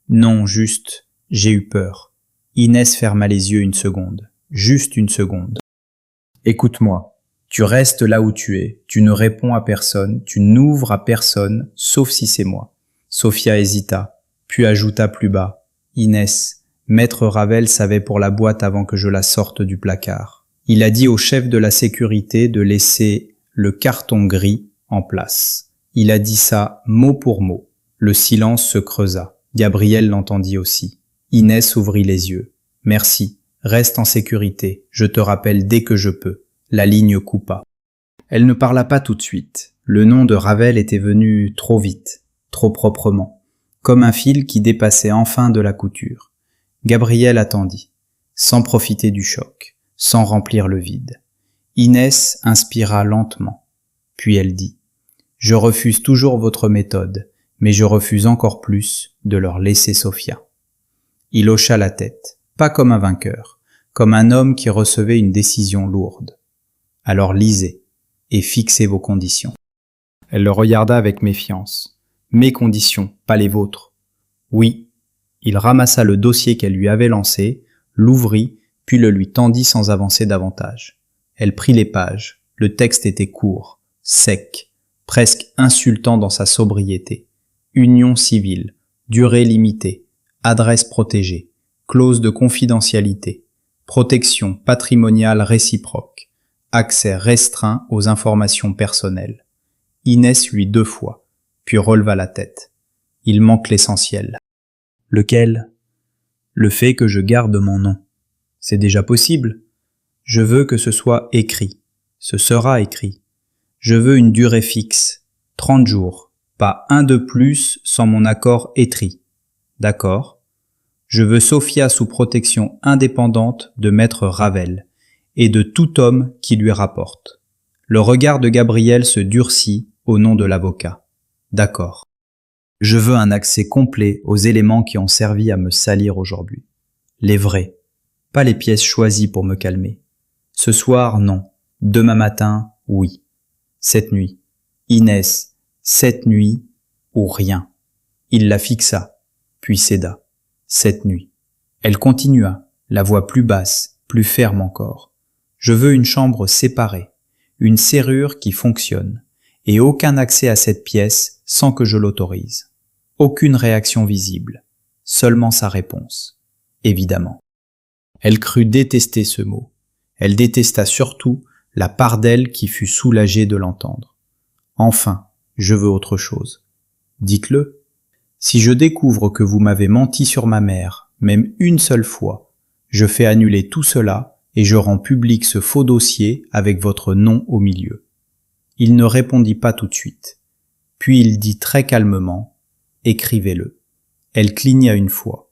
Non, juste, j'ai eu peur. » Inès ferma les yeux une seconde. Juste une seconde. « Écoute-moi. Tu restes là où tu es. Tu ne réponds à personne. Tu n'ouvres à personne, sauf si c'est moi. » Sophia hésita, puis ajouta plus bas. « Inès, Maître Ravel savait pour la boîte avant que je la sorte du placard. Il a dit au chef de la sécurité de laisser le carton gris en place. Il a dit ça mot pour mot. » Le silence se creusa. Gabriel l'entendit aussi. Inès ouvrit les yeux. « Merci. Reste en sécurité. Je te rappelle dès que je peux. » La ligne coupa. Elle ne parla pas tout de suite. Le nom de Ravel était venu trop vite, trop proprement, comme un fil qui dépassait enfin de la couture. Gabriel attendit, sans profiter du choc, sans remplir le vide. Inès inspira lentement, puis elle dit « Je refuse toujours votre méthode, mais je refuse encore plus de leur laisser Sophia. » Il hocha la tête, pas comme un vainqueur, comme un homme qui recevait une décision lourde. « Alors lisez, et fixez vos conditions. » Elle le regarda avec méfiance. « Mes conditions, pas les vôtres. » « Oui. » Il ramassa le dossier qu'elle lui avait lancé, l'ouvrit, puis le lui tendit sans avancer davantage. Elle prit les pages. Le texte était court, sec, presque insultant dans sa sobriété. Union civile, durée limitée, adresse protégée, clause de confidentialité, protection patrimoniale réciproque, accès restreint aux informations personnelles. Inès lut 2 fois, puis releva la tête. Il manque l'essentiel. Lequel ? Le fait que je garde mon nom. C'est déjà possible. Je veux que ce soit écrit. Ce sera écrit. Je veux une durée fixe. 30 jours. Pas un de plus sans mon accord écrit. D'accord. Je veux Sophia sous protection indépendante de Maître Ravel et de tout homme qui lui rapporte. Le regard de Gabriel se durcit au nom de l'avocat. D'accord. Je veux un accès complet aux éléments qui ont servi à me salir aujourd'hui. Les vrais, pas les pièces choisies pour me calmer. Ce soir, non. Demain matin, oui. Cette nuit. Inès, cette nuit ou rien. Il la fixa, puis céda. Cette nuit. Elle continua, la voix plus basse, plus ferme encore. Je veux une chambre séparée, une serrure qui fonctionne, et aucun accès à cette pièce sans que je l'autorise. Aucune réaction visible, seulement sa réponse. Évidemment. Elle crut détester ce mot. Elle détesta surtout la part d'elle qui fut soulagée de l'entendre. Enfin, je veux autre chose. Dites-le. Si je découvre que vous m'avez menti sur ma mère, même une seule fois, je fais annuler tout cela et je rends public ce faux dossier avec votre nom au milieu. Il ne répondit pas tout de suite. Puis il dit très calmement « Écrivez-le ». Elle cligna une fois.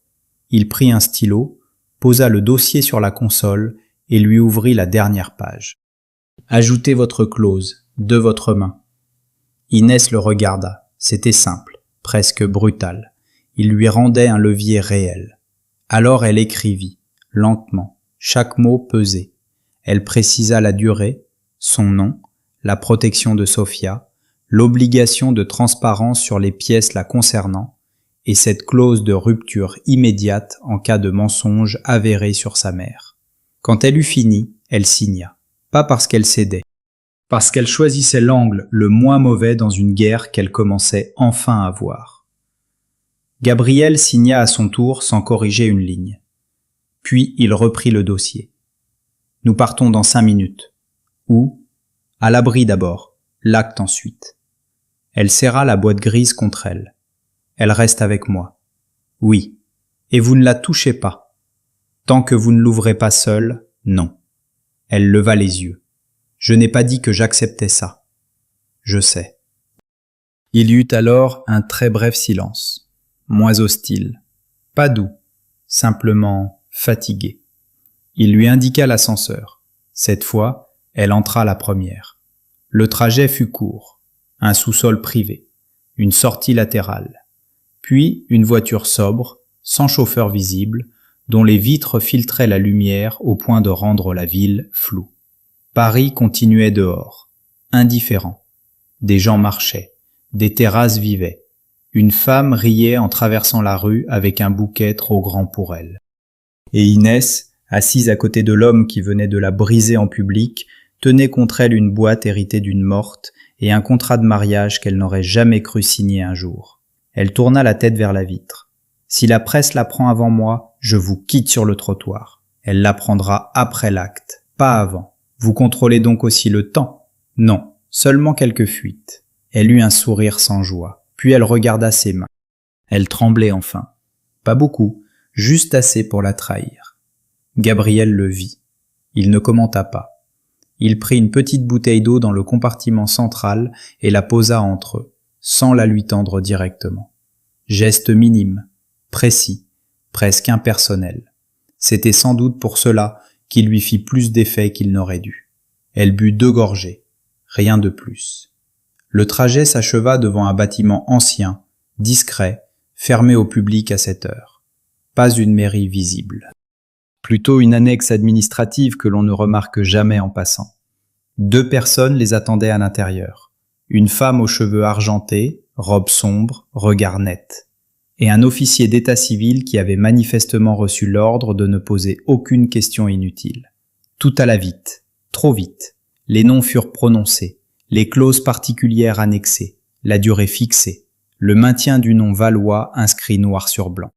Il prit un stylo, posa le dossier sur la console et lui ouvrit la dernière page. « Ajoutez votre clause, de votre main. » Inès le regarda. C'était simple, presque brutal. Il lui rendait un levier réel. Alors elle écrivit, lentement, chaque mot pesé. Elle précisa la durée, son nom, la protection de Sophia, l'obligation de transparence sur les pièces la concernant, et cette clause de rupture immédiate en cas de mensonge avéré sur sa mère. Quand elle eut fini, elle signa. Pas parce qu'elle cédait, parce qu'elle choisissait l'angle le moins mauvais dans une guerre qu'elle commençait enfin à voir. Gabriel signa à son tour sans corriger une ligne. Puis il reprit le dossier. « Nous partons dans 5 minutes. Où ? À l'abri d'abord, l'acte ensuite. » Elle serra la boîte grise contre elle. « Elle reste avec moi. »« Oui. Et vous ne la touchez pas. Tant que vous ne l'ouvrez pas seule, non. » Elle leva les yeux. « Je n'ai pas dit que j'acceptais ça. »« Je sais. » Il y eut alors un très bref silence, moins hostile, pas doux, simplement fatigué. Il lui indiqua l'ascenseur. Cette fois, elle entra la première. Le trajet fut court, un sous-sol privé. une sortie latérale. Puis une voiture sobre, sans chauffeur visible, dont les vitres filtraient la lumière au point de rendre la ville floue. Paris continuait dehors, indifférent. Des gens marchaient, des terrasses vivaient. Une femme riait en traversant la rue avec un bouquet trop grand pour elle. Et Inès, assise à côté de l'homme qui venait de la briser en public, tenait contre elle une boîte héritée d'une morte et un contrat de mariage qu'elle n'aurait jamais cru signer un jour. Elle tourna la tête vers la vitre. « Si la presse la prend avant moi, je vous quitte sur le trottoir. Elle la prendra après l'acte, pas avant. Vous contrôlez donc aussi le temps ? Non, seulement quelques fuites. » Elle eut un sourire sans joie, puis elle regarda ses mains. Elle tremblait enfin. Pas beaucoup, juste assez pour la trahir. Gabriel le vit. Il ne commenta pas. Il prit une petite bouteille d'eau dans le compartiment central et la posa entre eux, sans la lui tendre directement. Geste minime, précis, presque impersonnel. C'était sans doute pour cela qu'il lui fit plus d'effet qu'il n'aurait dû. Elle but 2 gorgées, rien de plus. Le trajet s'acheva devant un bâtiment ancien, discret, fermé au public à cette heure. Pas une mairie visible. Plutôt une annexe administrative que l'on ne remarque jamais en passant. 2 personnes les attendaient à l'intérieur. Une femme aux cheveux argentés, robe sombre, regard net. Et un officier d'état civil qui avait manifestement reçu l'ordre de ne poser aucune question inutile. Tout alla vite, trop vite. Les noms furent prononcés, les clauses particulières annexées, la durée fixée, le maintien du nom valois inscrit noir sur blanc.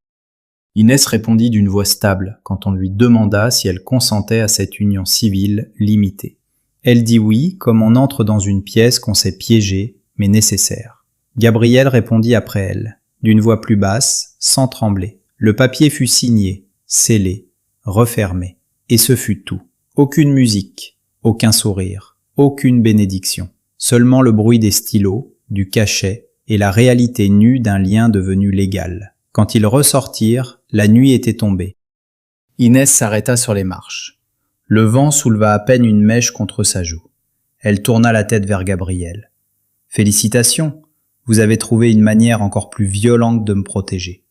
Inès répondit d'une voix stable quand on lui demanda si elle consentait à cette union civile limitée. Elle dit oui, comme on entre dans une pièce qu'on sait piégée, mais nécessaire. Gabriel répondit après elle, d'une voix plus basse, sans trembler. Le papier fut signé, scellé, refermé. Et ce fut tout. Aucune musique, aucun sourire, aucune bénédiction. Seulement le bruit des stylos, du cachet et la réalité nue d'un lien devenu légal. Quand ils ressortirent, la nuit était tombée. Inès s'arrêta sur les marches. Le vent souleva à peine une mèche contre sa joue. Elle tourna la tête vers Gabriel. « Félicitations, vous avez trouvé une manière encore plus violente de me protéger. »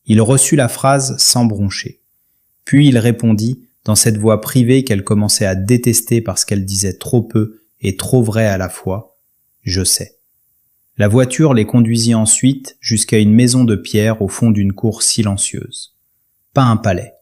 Il reçut la phrase sans broncher. Puis il répondit, dans cette voix privée qu'elle commençait à détester parce qu'elle disait trop peu et trop vrai à la fois, « Je sais. » La voiture les conduisit ensuite jusqu'à une maison de pierre au fond d'une cour silencieuse. Pas un palais.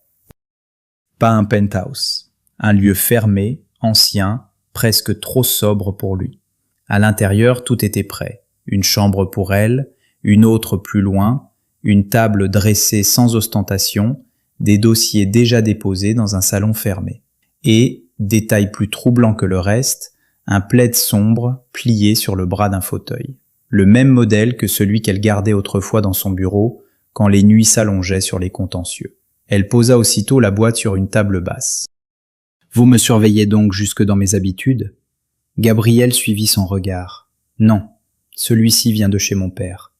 Pas un penthouse. Un lieu fermé, ancien, presque trop sobre pour lui. À l'intérieur, tout était prêt. Une chambre pour elle, une autre plus loin, une table dressée sans ostentation, des dossiers déjà déposés dans un salon fermé. Et, détail plus troublant que le reste, un plaid sombre plié sur le bras d'un fauteuil. Le même modèle que celui qu'elle gardait autrefois dans son bureau quand les nuits s'allongeaient sur les contentieux. Elle posa aussitôt la boîte sur une table basse. « Vous me surveillez donc jusque dans mes habitudes ?» Gabriel suivit son regard. « Non, celui-ci vient de chez mon père. »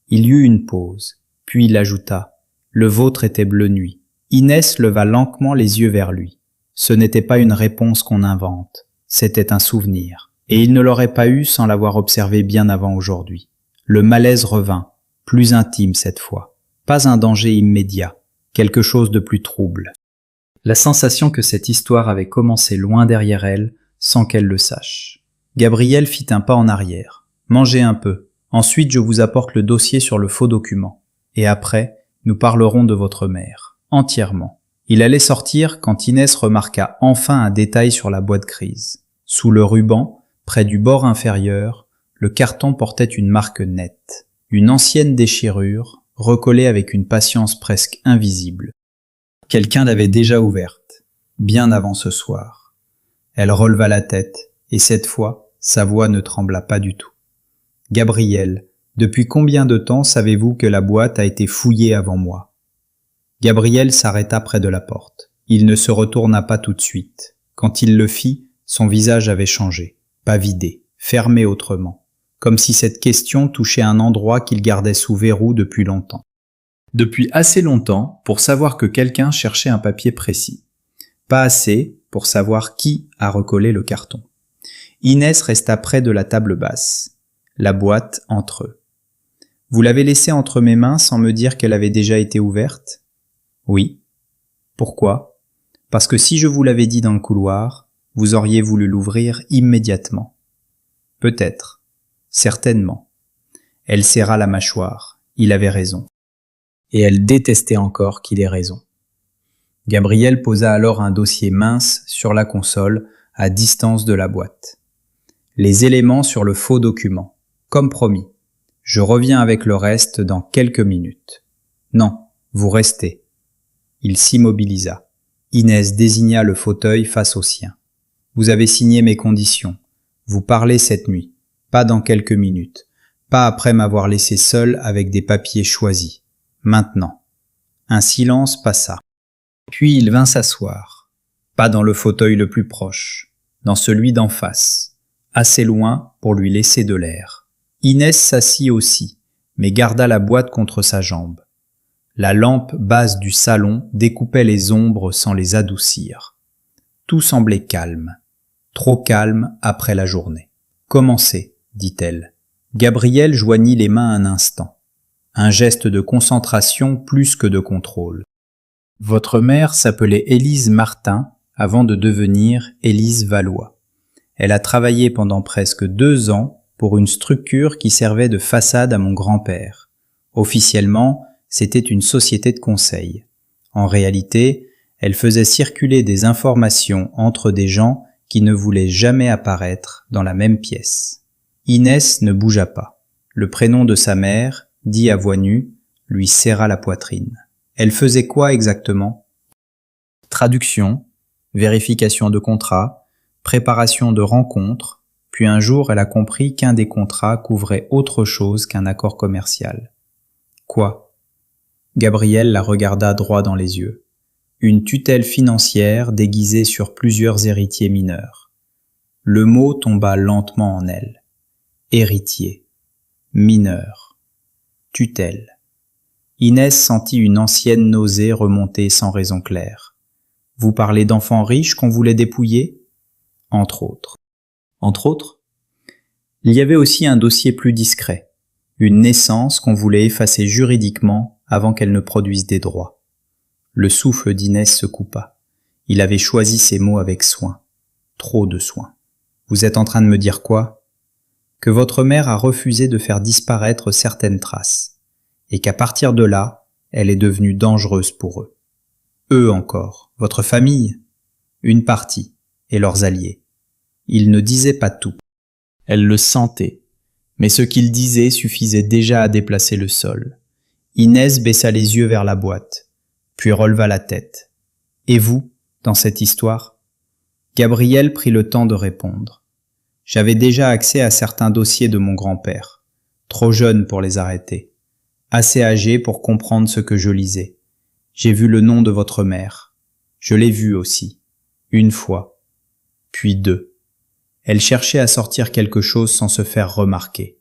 Il y eut une pause, puis il ajouta « Le vôtre était bleu nuit. » Inès leva lentement les yeux vers lui. Ce n'était pas une réponse qu'on invente, c'était un souvenir. Et il ne l'aurait pas eu sans l'avoir observé bien avant aujourd'hui. Le malaise revint, plus intime cette fois. Pas un danger immédiat, quelque chose de plus trouble. La sensation que cette histoire avait commencé loin derrière elle, sans qu'elle le sache. Gabriel fit un pas en arrière. « Mangez un peu. Ensuite, je vous apporte le dossier sur le faux document. Et après, nous parlerons de votre mère. Entièrement. » Il allait sortir quand Inès remarqua enfin un détail sur la boîte grise. Sous le ruban, près du bord inférieur, le carton portait une marque nette, une ancienne déchirure, recollée avec une patience presque invisible. Quelqu'un l'avait déjà ouverte, bien avant ce soir. Elle releva la tête, et cette fois, sa voix ne trembla pas du tout. « Gabriel, depuis combien de temps savez-vous que la boîte a été fouillée avant moi ?» Gabriel s'arrêta près de la porte. Il ne se retourna pas tout de suite. Quand il le fit, son visage avait changé. Pas vidé, fermé autrement, comme si cette question touchait un endroit qu'il gardait sous verrou depuis longtemps. Depuis assez longtemps pour savoir que quelqu'un cherchait un papier précis. Pas assez pour savoir qui a recollé le carton. Inès resta près de la table basse, la boîte entre eux. Vous l'avez laissée entre mes mains sans me dire qu'elle avait déjà été ouverte? Oui. Pourquoi? Parce que si je vous l'avais dit dans le couloir, vous auriez voulu l'ouvrir immédiatement. Peut-être. Certainement. Elle serra la mâchoire. Il avait raison. Et elle détestait encore qu'il ait raison. Gabriel posa alors un dossier mince sur la console, à distance de la boîte. Les éléments sur le faux document. Comme promis. Je reviens avec le reste dans quelques minutes. Non, vous restez. Il s'immobilisa. Inès désigna le fauteuil face au sien. Vous avez signé mes conditions. Vous parlez cette nuit. Pas dans quelques minutes. Pas après m'avoir laissé seul avec des papiers choisis. Maintenant. Un silence passa. Puis il vint s'asseoir. Pas dans le fauteuil le plus proche. Dans celui d'en face. Assez loin pour lui laisser de l'air. Inès s'assit aussi, mais garda la boîte contre sa jambe. La lampe basse du salon découpait les ombres sans les adoucir. Tout semblait calme. Trop calme après la journée. « Commencez », dit-elle. Gabriel joignit les mains un instant. Un geste de concentration plus que de contrôle. « Votre mère s'appelait Élise Martin avant de devenir Élise Valois. Elle a travaillé pendant presque 2 ans pour une structure qui servait de façade à mon grand-père. Officiellement, c'était une société de conseil. En réalité, elle faisait circuler des informations entre des gens qui ne voulaient jamais apparaître dans la même pièce. Inès ne bougea pas. Le prénom de sa mère, dit à voix nue, lui serra la poitrine. Elle faisait quoi exactement? Traduction, vérification de contrat, préparation de rencontres, puis un jour elle a compris qu'un des contrats couvrait autre chose qu'un accord commercial. Quoi? Gabriel la regarda droit dans les yeux. Une tutelle financière déguisée sur plusieurs héritiers mineurs. Le mot tomba lentement en elle. Héritier. Mineur. Tutelle. Inès sentit une ancienne nausée remonter sans raison claire. Vous parlez d'enfants riches qu'on voulait dépouiller? Entre autres. Entre autres? Il y avait aussi un dossier plus discret. Une naissance qu'on voulait effacer juridiquement avant qu'elle ne produise des droits. Le souffle d'Inès se coupa. Il avait choisi ses mots avec soin. Trop de soin. Vous êtes en train de me dire quoi? Que votre mère a refusé de faire disparaître certaines traces, et qu'à partir de là, elle est devenue dangereuse pour eux. Eux encore, votre famille? Une partie, et leurs alliés. Ils ne disaient pas tout. Elle le sentait, mais ce qu'il disait suffisait déjà à déplacer le sol. Inès baissa les yeux vers la boîte, puis releva la tête. Et vous, dans cette histoire? Gabriel prit le temps de répondre. J'avais déjà accès à certains dossiers de mon grand-père, trop jeune pour les arrêter, assez âgé pour comprendre ce que je lisais. J'ai vu le nom de votre mère. Je l'ai vu aussi. 1 fois. Puis 2. Elle cherchait à sortir quelque chose sans se faire remarquer.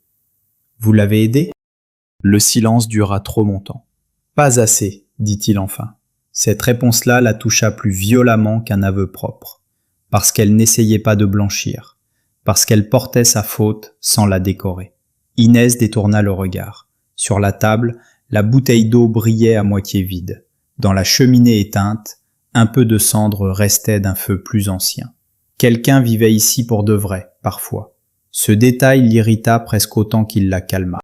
Vous l'avez aidée? Le silence dura trop longtemps. Pas assez, dit-il enfin. Cette réponse-là la toucha plus violemment qu'un aveu propre, parce qu'elle n'essayait pas de blanchir, parce qu'elle portait sa faute sans la décorer. Inès détourna le regard. Sur la table, la bouteille d'eau brillait à moitié vide. Dans la cheminée éteinte, un peu de cendre restait d'un feu plus ancien. Quelqu'un vivait ici pour de vrai, parfois. Ce détail l'irrita presque autant qu'il la calma.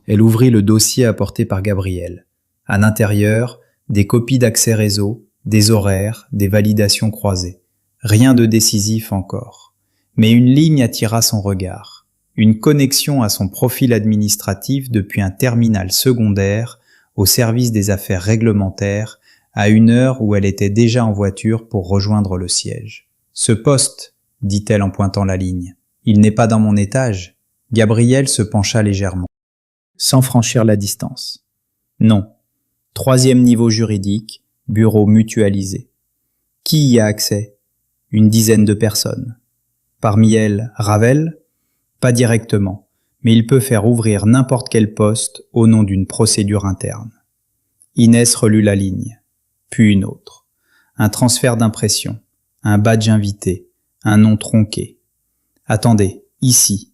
Elle ouvrit le dossier apporté par Gabriel. À l'intérieur, des copies d'accès réseau, des horaires, des validations croisées. Rien de décisif encore. Mais une ligne attira son regard. Une connexion à son profil administratif depuis un terminal secondaire au service des affaires réglementaires à une heure où elle était déjà en voiture pour rejoindre le siège. Ce poste, dit-elle en pointant la ligne, il n'est pas dans mon étage. Gabriel se pencha légèrement, sans franchir la distance. Non. 3e niveau juridique, bureau mutualisé. Qui y a accès? Une dizaine de personnes. Parmi elles, Ravel? Pas directement, mais il peut faire ouvrir n'importe quel poste au nom d'une procédure interne. Inès relut la ligne, puis une autre. Un transfert d'impression, un badge invité, un nom tronqué. Attendez, ici.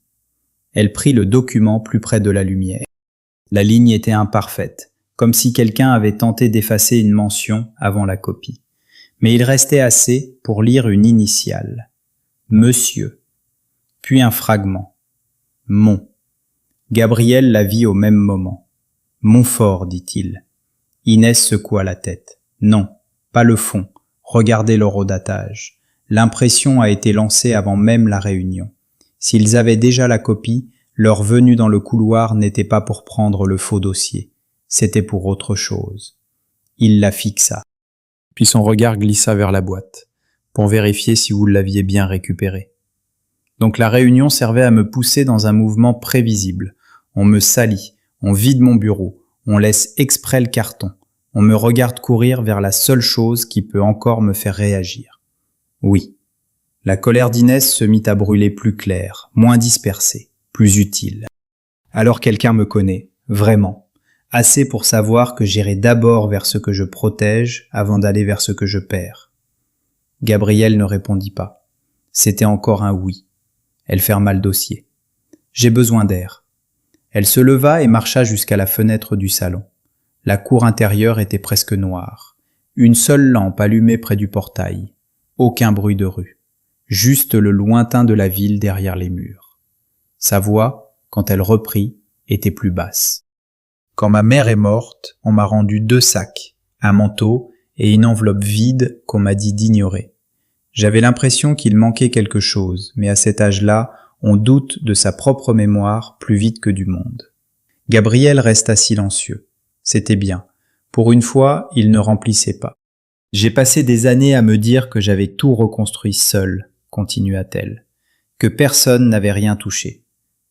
Elle prit le document plus près de la lumière. La ligne était imparfaite, comme si quelqu'un avait tenté d'effacer une mention avant la copie. Mais il restait assez pour lire une initiale. Monsieur. Puis un fragment. Mon. Gabriel la vit au même moment. Montfort, dit-il. Inès secoua la tête. Non, pas le fond. Regardez l'horodatage. L'impression a été lancée avant même la réunion. S'ils avaient déjà la copie, leur venue dans le couloir n'était pas pour prendre le faux dossier. C'était pour autre chose. Il la fixa. Puis son regard glissa vers la boîte, pour vérifier si vous l'aviez bien récupérée. Donc la réunion servait à me pousser dans un mouvement prévisible. On me salit, on vide mon bureau, on laisse exprès le carton, on me regarde courir vers la seule chose qui peut encore me faire réagir. Oui. La colère d'Inès se mit à brûler plus claire, moins dispersée, plus utile. Alors quelqu'un me connaît, vraiment, assez pour savoir que j'irai d'abord vers ce que je protège avant d'aller vers ce que je perds. Gabrielle ne répondit pas. C'était encore un oui. Elle ferma le dossier. J'ai besoin d'air. Elle se leva et marcha jusqu'à la fenêtre du salon. La cour intérieure était presque noire. Une seule lampe allumée près du portail. Aucun bruit de rue. Juste le lointain de la ville derrière les murs. Sa voix, quand elle reprit, était plus basse. Quand ma mère est morte, on m'a rendu 2 sacs, un manteau et une enveloppe vide qu'on m'a dit d'ignorer. J'avais l'impression qu'il manquait quelque chose, mais à cet âge-là, on doute de sa propre mémoire plus vite que du monde. Gabriel resta silencieux. C'était bien. Pour une fois, il ne remplissait pas. J'ai passé des années à me dire que j'avais tout reconstruit seul, continua-t-elle, que personne n'avait rien touché,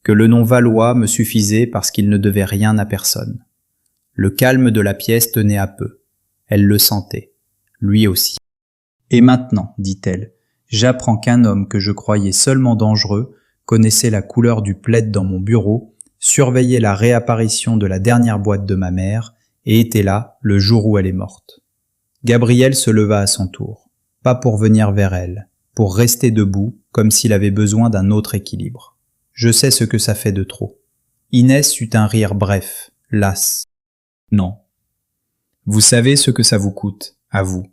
que le nom Valois me suffisait parce qu'il ne devait rien à personne. Le calme de la pièce tenait à peu. Elle le sentait, lui aussi. Et maintenant, dit-elle, j'apprends qu'un homme que je croyais seulement dangereux connaissait la couleur du plaid dans mon bureau, surveillait la réapparition de la dernière boîte de ma mère et était là le jour où elle est morte. Gabriel se leva à son tour, pas pour venir vers elle, pour rester debout comme s'il avait besoin d'un autre équilibre. Je sais ce que ça fait de trop. Inès eut un rire bref, las. Non. Vous savez ce que ça vous coûte, à vous.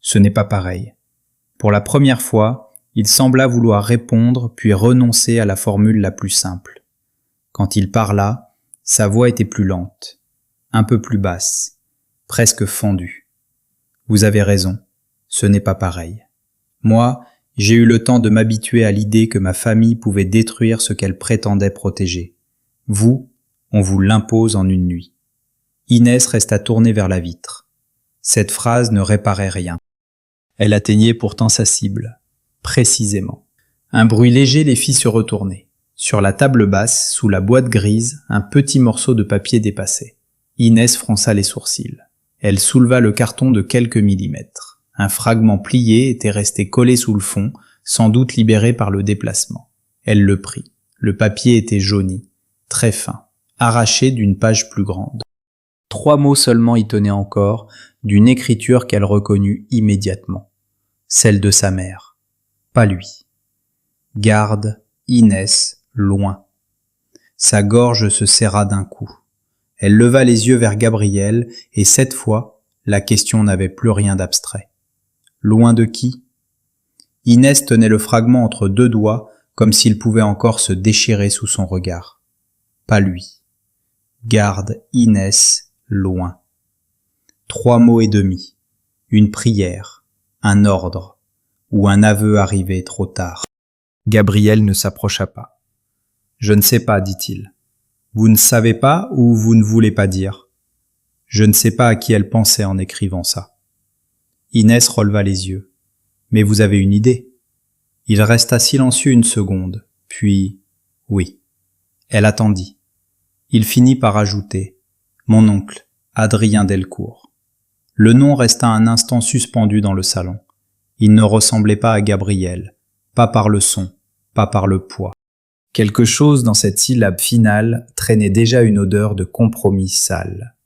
Ce n'est pas pareil. Pour la première fois, il sembla vouloir répondre puis renoncer à la formule la plus simple. Quand il parla, sa voix était plus lente, un peu plus basse, presque fendue. Vous avez raison, ce n'est pas pareil. Moi, j'ai eu le temps de m'habituer à l'idée que ma famille pouvait détruire ce qu'elle prétendait protéger. Vous, on vous l'impose en une nuit. Inès resta tournée vers la vitre. Cette phrase ne réparait rien. Elle atteignait pourtant sa cible, précisément. Un bruit léger les fit se retourner. Sur la table basse, sous la boîte grise, un petit morceau de papier dépassait. Inès fronça les sourcils. Elle souleva le carton de quelques millimètres. Un fragment plié était resté collé sous le fond, sans doute libéré par le déplacement. Elle le prit. Le papier était jauni, très fin, arraché d'une page plus grande. 3 mots seulement y tenaient encore, d'une écriture qu'elle reconnut immédiatement. Celle de sa mère. Pas lui. Garde Inès loin. Sa gorge se serra d'un coup. Elle leva les yeux vers Gabriel, et cette fois, la question n'avait plus rien d'abstrait. Loin de qui? Inès tenait le fragment entre 2 doigts, comme s'il pouvait encore se déchirer sous son regard. Pas lui. Garde Inès loin. 3 mots et demi. Une prière, un ordre, ou un aveu arrivé trop tard. Gabriel ne s'approcha pas. Je ne sais pas, dit-il. Vous ne savez pas ou vous ne voulez pas dire? Je ne sais pas à qui elle pensait en écrivant ça. Inès releva les yeux. Mais vous avez une idée? Il resta silencieux une seconde, puis oui. Elle attendit. Il finit par ajouter mon oncle, Adrien Delcourt. Le nom resta un instant suspendu dans le salon. Il ne ressemblait pas à Gabriel, pas par le son, pas par le poids. Quelque chose dans cette syllabe finale traînait déjà une odeur de compromis sale.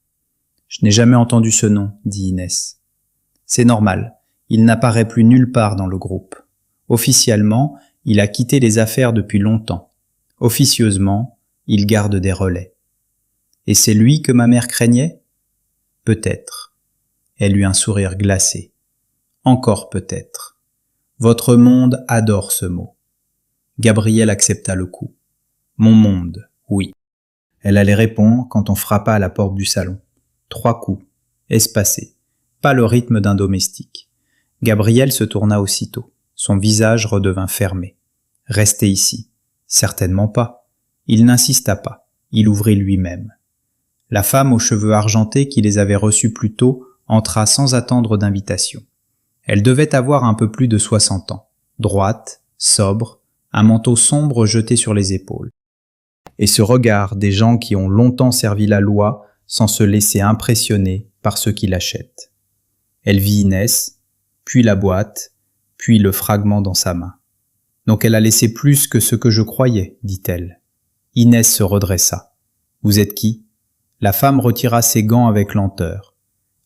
Je n'ai jamais entendu ce nom, dit Inès. C'est normal, il n'apparaît plus nulle part dans le groupe. Officiellement, il a quitté les affaires depuis longtemps. Officieusement, il garde des relais. Et c'est lui que ma mère craignait? Peut-être. Elle eut un sourire glacé. Encore peut-être. Votre monde adore ce mot. Gabriel accepta le coup. Mon monde, oui. Elle allait répondre quand on frappa à la porte du salon. 3 coups, espacés, pas le rythme d'un domestique. Gabriel se tourna aussitôt. Son visage redevint fermé. Restez ici. Certainement pas. Il n'insista pas. Il ouvrit lui-même. La femme aux cheveux argentés qui les avait reçus plus tôt entra sans attendre d'invitation. Elle devait avoir un peu plus de 60 ans, droite, sobre, un manteau sombre jeté sur les épaules. Et ce regard des gens qui ont longtemps servi la loi sans se laisser impressionner par ceux qui l'achètent. Elle vit Inès, puis la boîte, puis le fragment dans sa main. Donc elle a laissé plus que ce que je croyais, dit-elle. Inès se redressa. Vous êtes qui? La femme retira ses gants avec lenteur.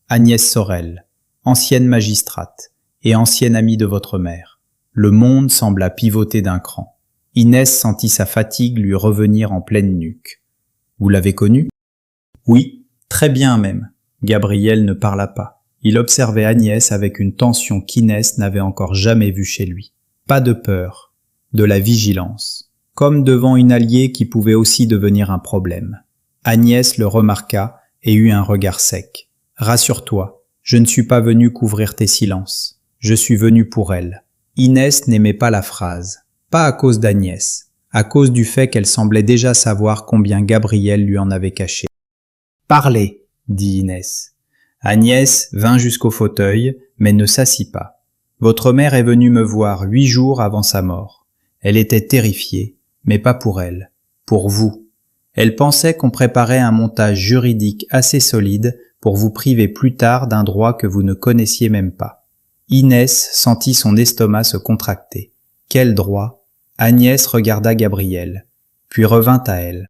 Agnès Sorel, ancienne magistrate et ancienne amie de votre mère. Le monde sembla pivoter d'un cran. Inès sentit sa fatigue lui revenir en pleine nuque. Vous l'avez connue? Oui, très bien même. Gabriel ne parla pas. Il observait Agnès avec une tension qu'Inès n'avait encore jamais vue chez lui. Pas de peur, de la vigilance, comme devant une alliée qui pouvait aussi devenir un problème. Agnès le remarqua et eut un regard sec. Rassure-toi, je ne suis pas venu couvrir tes silences. Je suis venu pour elle. Inès n'aimait pas la phrase. Pas à cause d'Agnès, à cause du fait qu'elle semblait déjà savoir combien Gabriel lui en avait caché. « Parlez !» dit Inès. Agnès vint jusqu'au fauteuil, mais ne s'assit pas. « Votre mère est venue me voir 8 jours avant sa mort. Elle était terrifiée, mais pas pour elle, pour vous. Elle pensait qu'on préparait un montage juridique assez solide pour vous priver plus tard d'un droit que vous ne connaissiez même pas. » Inès sentit son estomac se contracter. Quel droit? Agnès regarda Gabriel, puis revint à elle.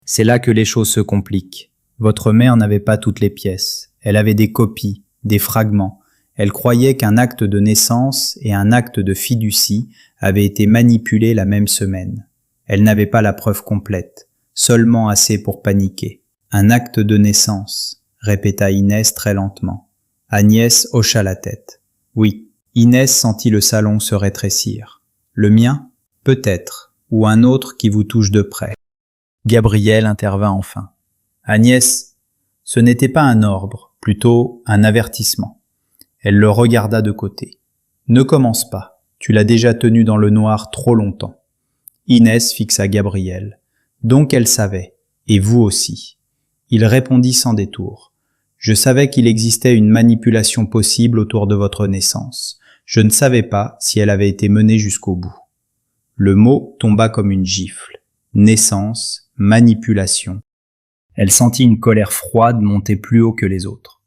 C'est là que les choses se compliquent. Votre mère n'avait pas toutes les pièces. Elle avait des copies, des fragments. Elle croyait qu'un acte de naissance et un acte de fiducie avaient été manipulés la même semaine. Elle n'avait pas la preuve complète, seulement assez pour paniquer. Un acte de naissance, répéta Inès très lentement. Agnès hocha la tête. Oui, Inès sentit le salon se rétrécir. Le mien? Peut-être, ou un autre qui vous touche de près. Gabriel intervint enfin. Agnès, ce n'était pas un ordre, plutôt un avertissement. Elle le regarda de côté. Ne commence pas, tu l'as déjà tenu dans le noir trop longtemps. Inès fixa Gabriel. Donc elle savait, et vous aussi. Il répondit sans détour. Je savais qu'il existait une manipulation possible autour de votre naissance. Je ne savais pas si elle avait été menée jusqu'au bout. Le mot tomba comme une gifle. Naissance, manipulation. Elle sentit une colère froide monter plus haut que les autres.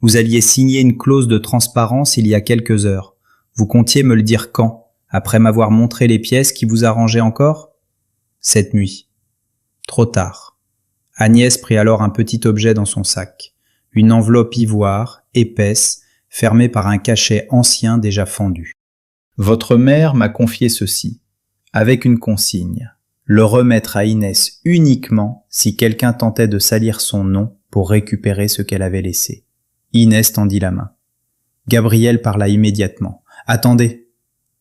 Vous alliez signer une clause de transparence il y a quelques heures. Vous comptiez me le dire quand? Après m'avoir montré les pièces qui vous arrangeaient encore? Cette nuit. Trop tard. Agnès prit alors un petit objet dans son sac. Une enveloppe ivoire, épaisse, fermée par un cachet ancien déjà fendu. Votre mère m'a confié ceci, avec une consigne. Le remettre à Inès uniquement si quelqu'un tentait de salir son nom pour récupérer ce qu'elle avait laissé. Inès tendit la main. Gabriel parla immédiatement. « Attendez !»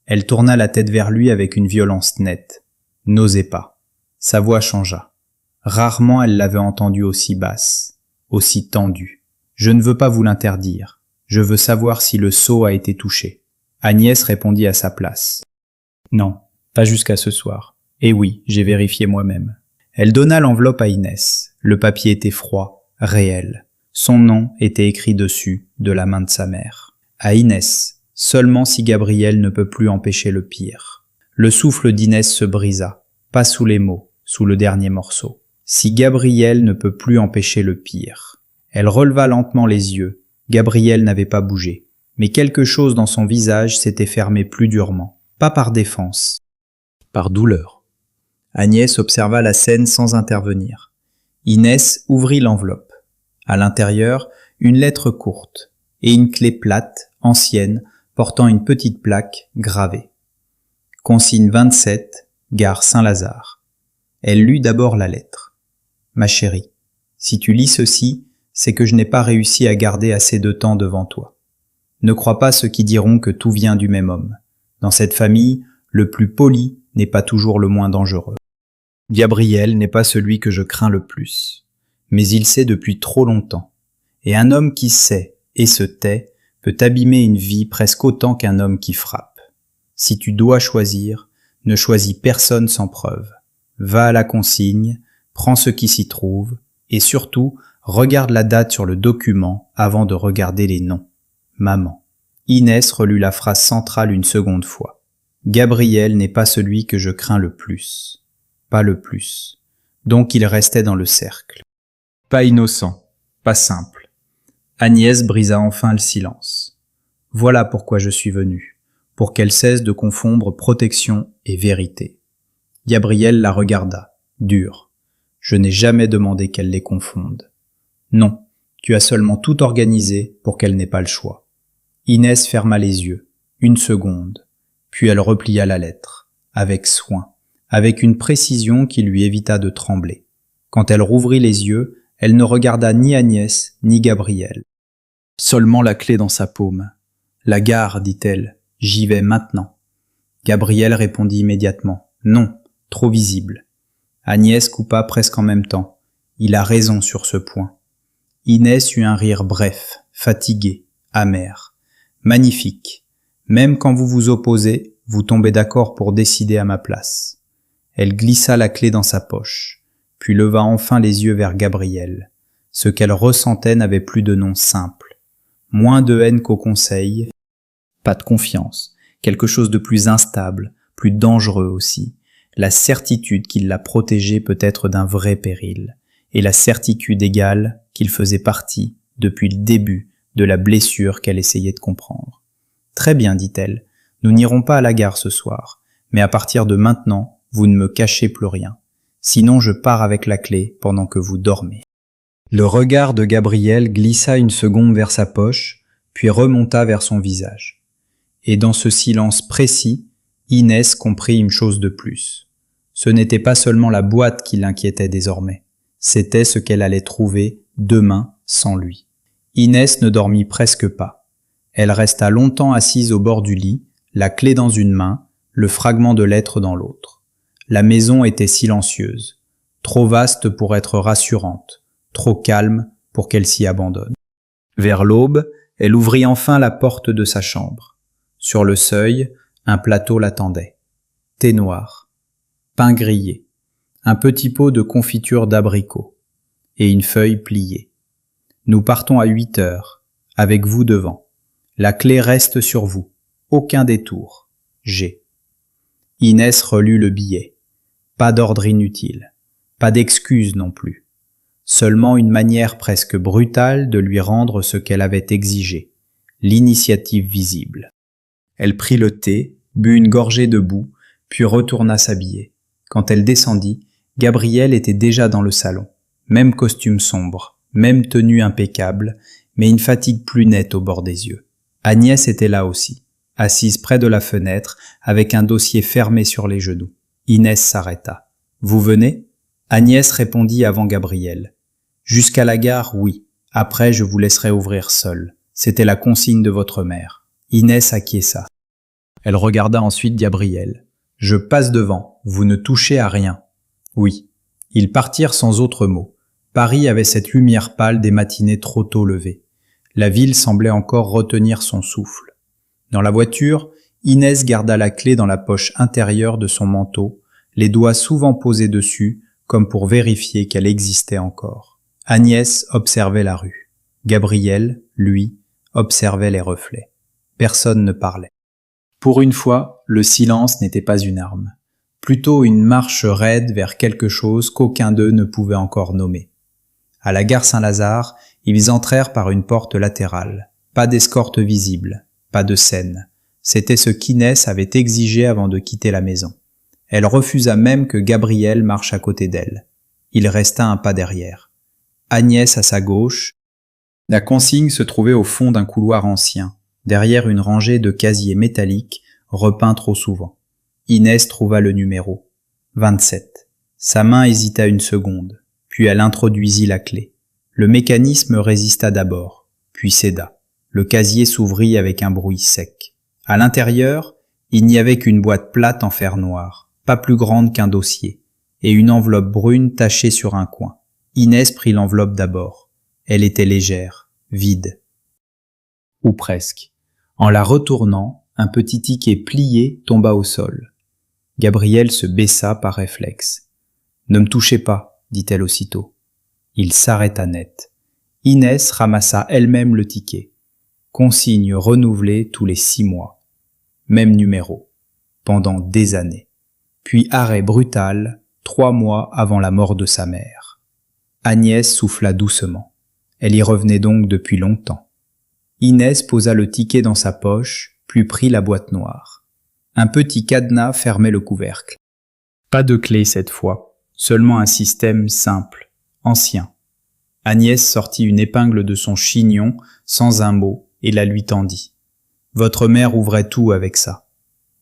Elle tourna la tête vers lui avec une violence nette. « N'osez pas. » Sa voix changea. Rarement elle l'avait entendue aussi basse, aussi tendue. « Je ne veux pas vous l'interdire. Je veux savoir si le sceau a été touché. » Agnès répondit à sa place. « Non, pas jusqu'à ce soir. Et oui, j'ai vérifié moi-même. » Elle donna l'enveloppe à Inès. Le papier était froid, réel. Son nom était écrit dessus, de la main de sa mère. À Inès, seulement si Gabriel ne peut plus empêcher le pire. Le souffle d'Inès se brisa, pas sous les mots, sous le dernier morceau. Si Gabriel ne peut plus empêcher le pire. Elle releva lentement les yeux. Gabriel n'avait pas bougé. Mais quelque chose dans son visage s'était fermé plus durement. Pas par défense, par douleur. Agnès observa la scène sans intervenir. Inès ouvrit l'enveloppe. À l'intérieur, une lettre courte et une clé plate, ancienne, portant une petite plaque gravée. Consigne 27, gare Saint-Lazare. Elle lut d'abord la lettre. « Ma chérie, Si tu lis ceci, c'est que je n'ai pas réussi à garder assez de temps devant toi. Ne crois pas ceux qui diront que tout vient du même homme. Dans cette famille, le plus poli n'est pas toujours le moins dangereux. Gabriel n'est pas celui que je crains le plus, mais il sait depuis trop longtemps. Et un homme qui sait et se tait peut abîmer une vie presque autant qu'un homme qui frappe. Si tu dois choisir, ne choisis personne sans preuve. Va à la consigne, prends ce qui s'y trouve, et surtout, regarde la date sur le document avant de regarder les noms. Maman. Inès relut la phrase centrale une seconde fois. Gabriel n'est pas celui que je crains le plus. Pas le plus. Donc il restait dans le cercle. Pas innocent, pas simple. Agnès brisa enfin le silence. Voilà pourquoi je suis venu, pour qu'elle cesse de confondre protection et vérité. Gabriel la regarda, dur. Je n'ai jamais demandé qu'elle les confonde. Non, tu as seulement tout organisé pour qu'elle n'ait pas le choix. Inès ferma les yeux, une seconde, puis elle replia la lettre, avec soin, avec une précision qui lui évita de trembler. Quand elle rouvrit les yeux, elle ne regarda ni Agnès ni Gabriel. Seulement la clé dans sa paume. La gare, dit-elle, j'y vais maintenant. Gabriel répondit immédiatement, non, trop visible. Agnès coupa presque en même temps. Il a raison sur ce point. Inès eut un rire bref, fatigué, amer. Magnifique. Même quand vous vous opposez, vous tombez d'accord pour décider à ma place. Elle glissa la clé dans sa poche, puis leva enfin les yeux vers Gabriel. Ce qu'elle ressentait n'avait plus de nom simple. Moins de haine qu'au conseil, pas de confiance, quelque chose de plus instable, plus dangereux aussi. La certitude qu'il la protégeait peut-être d'un vrai péril, et la certitude égale qu'il faisait partie, depuis le début, de la blessure qu'elle essayait de comprendre. Très bien, dit-elle, nous n'irons pas à la gare ce soir, mais à partir de maintenant, vous ne me cachez plus rien. Sinon je pars avec la clé pendant que vous dormez. Le regard de Gabriel glissa une seconde vers sa poche, puis remonta vers son visage. Et dans ce silence précis, Inès comprit une chose de plus. Ce n'était pas seulement la boîte qui l'inquiétait désormais, c'était ce qu'elle allait trouver demain sans lui. Inès ne dormit presque pas. Elle resta longtemps assise au bord du lit, la clé dans une main, le fragment de lettre dans l'autre. La maison était silencieuse, trop vaste pour être rassurante, trop calme pour qu'elle s'y abandonne. Vers l'aube, elle ouvrit enfin la porte de sa chambre. Sur le seuil, un plateau l'attendait. Thé noir, pain grillé, un petit pot de confiture d'abricot et une feuille pliée. Nous partons à 8 heures, avec vous devant. La clé reste sur vous, aucun détour. G. Inès relut le billet. Pas d'ordre inutile, pas d'excuse non plus. Seulement une manière presque brutale de lui rendre ce qu'elle avait exigé, l'initiative visible. Elle prit le thé, but une gorgée debout, puis retourna s'habiller. Quand elle descendit, Gabriel était déjà dans le salon. Même costume sombre, même tenue impeccable, mais une fatigue plus nette au bord des yeux. Agnès était là aussi, assise près de la fenêtre, avec un dossier fermé sur les genoux. Inès s'arrêta. « Vous venez ?» Agnès répondit avant Gabriel. « Jusqu'à la gare, oui. Après, je vous laisserai ouvrir seule. C'était la consigne de votre mère. » Inès acquiesça. Elle regarda ensuite Gabriel. « Je passe devant. Vous ne touchez à rien. » Oui. Ils partirent sans autre mot. Paris avait cette lumière pâle des matinées trop tôt levées. La ville semblait encore retenir son souffle. Dans la voiture, Inès garda la clé dans la poche intérieure de son manteau, les doigts souvent posés dessus, comme pour vérifier qu'elle existait encore. Agnès observait la rue. Gabriel, lui, observait les reflets. Personne ne parlait. Pour une fois, le silence n'était pas une arme. Plutôt une marche raide vers quelque chose qu'aucun d'eux ne pouvait encore nommer. À la gare Saint-Lazare, ils entrèrent par une porte latérale. Pas d'escorte visible, pas de scène. C'était ce qu'Inès avait exigé avant de quitter la maison. Elle refusa même que Gabriel marche à côté d'elle. Il resta un pas derrière. Agnès à sa gauche. La consigne se trouvait au fond d'un couloir ancien, derrière une rangée de casiers métalliques repeints trop souvent. Inès trouva le numéro. 27. Sa main hésita une seconde, puis elle introduisit la clé. Le mécanisme résista d'abord, puis céda. Le casier s'ouvrit avec un bruit sec. À l'intérieur, il n'y avait qu'une boîte plate en fer noir, pas plus grande qu'un dossier, et une enveloppe brune tachée sur un coin. Inès prit l'enveloppe d'abord. Elle était légère, vide. Ou presque. En la retournant, un petit ticket plié tomba au sol. Gabrielle se baissa par réflexe. « Ne me touchez pas, dit-elle aussitôt. » Il s'arrêta net. Inès ramassa elle-même le ticket. Consigne renouvelée tous les 6 mois. Même numéro. Pendant des années. Puis arrêt brutal, 3 mois avant la mort de sa mère. Agnès souffla doucement. Elle y revenait donc depuis longtemps. Inès posa le ticket dans sa poche, puis prit la boîte noire. Un petit cadenas fermait le couvercle. Pas de clé cette fois, seulement un système simple, ancien. Agnès sortit une épingle de son chignon, sans un mot, et la lui tendit. Votre mère ouvrait tout avec ça.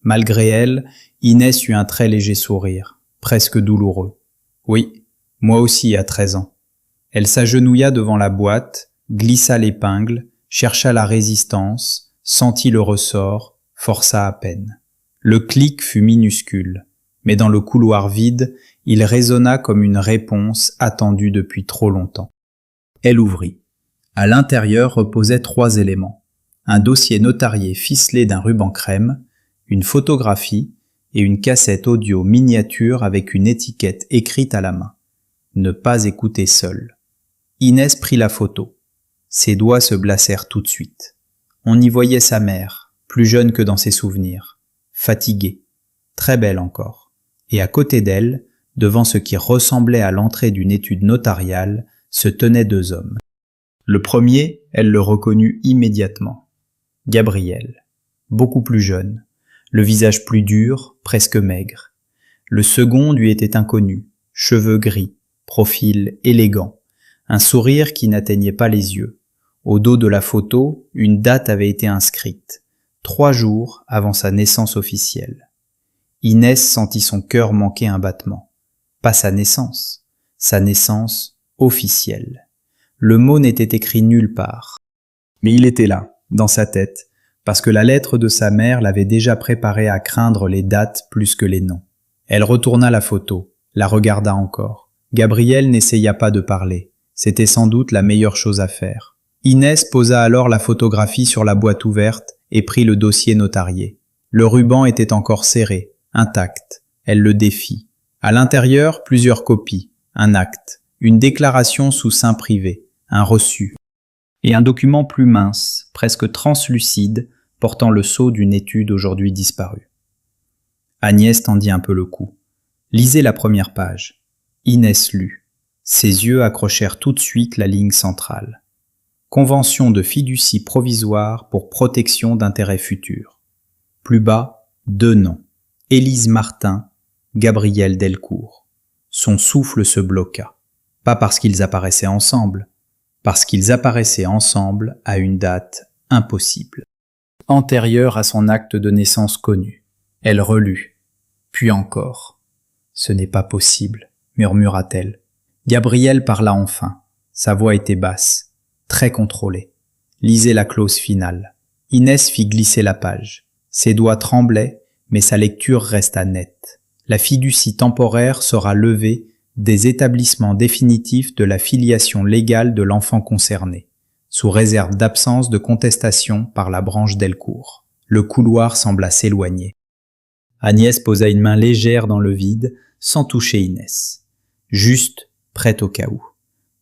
Malgré elle, Inès eut un très léger sourire, presque douloureux. Oui, moi aussi à 13 ans. Elle s'agenouilla devant la boîte, glissa l'épingle, chercha la résistance, sentit le ressort, força à peine. Le clic fut minuscule, mais dans le couloir vide, il résonna comme une réponse attendue depuis trop longtemps. Elle ouvrit. À l'intérieur reposaient 3 éléments. Un dossier notarié ficelé d'un ruban crème, une photographie et une cassette audio miniature avec une étiquette écrite à la main. Ne pas écouter seul. Inès prit la photo. Ses doigts se glacèrent tout de suite. On y voyait sa mère, plus jeune que dans ses souvenirs, fatiguée, très belle encore. Et à côté d'elle, devant ce qui ressemblait à l'entrée d'une étude notariale, se tenaient 2 hommes. Le premier, elle le reconnut immédiatement. Gabriel, beaucoup plus jeune, le visage plus dur, presque maigre. Le second lui était inconnu, cheveux gris, profil élégant, un sourire qui n'atteignait pas les yeux. Au dos de la photo, une date avait été inscrite, 3 jours avant sa naissance officielle. Inès sentit son cœur manquer un battement. Pas sa naissance officielle. Le mot n'était écrit nulle part. Mais il était là, dans sa tête, parce que la lettre de sa mère l'avait déjà préparée à craindre les dates plus que les noms. Elle retourna la photo, la regarda encore. Gabriel n'essaya pas de parler. C'était sans doute la meilleure chose à faire. Inès posa alors la photographie sur la boîte ouverte et prit le dossier notarié. Le ruban était encore serré, intact. Elle le défit. À l'intérieur, plusieurs copies, un acte, une déclaration sous seing privé, un reçu, et un document plus mince, presque translucide, portant le sceau d'une étude aujourd'hui disparue. Agnès tendit un peu le cou. Lisez la première page. Inès lut. Ses yeux accrochèrent tout de suite la ligne centrale. Convention de fiducie provisoire pour protection d'intérêts futurs. Plus bas, 2 noms. Élise Martin, Gabriel Delcourt. Son souffle se bloqua. Pas parce qu'ils apparaissaient ensemble, parce qu'ils apparaissaient ensemble à une date impossible. Antérieure à son acte de naissance connu. Elle relut. Puis encore. Ce n'est pas possible, murmura-t-elle. Gabriel parla enfin. Sa voix était basse, très contrôlée. Lisez la clause finale. Inès fit glisser la page. Ses doigts tremblaient, mais sa lecture resta nette. La fiducie temporaire sera levée des établissements définitifs de la filiation légale de l'enfant concerné, sous réserve d'absence de contestation par la branche Delcourt. Le couloir sembla s'éloigner. Agnès posa une main légère dans le vide, sans toucher Inès. Juste, prête au cas où.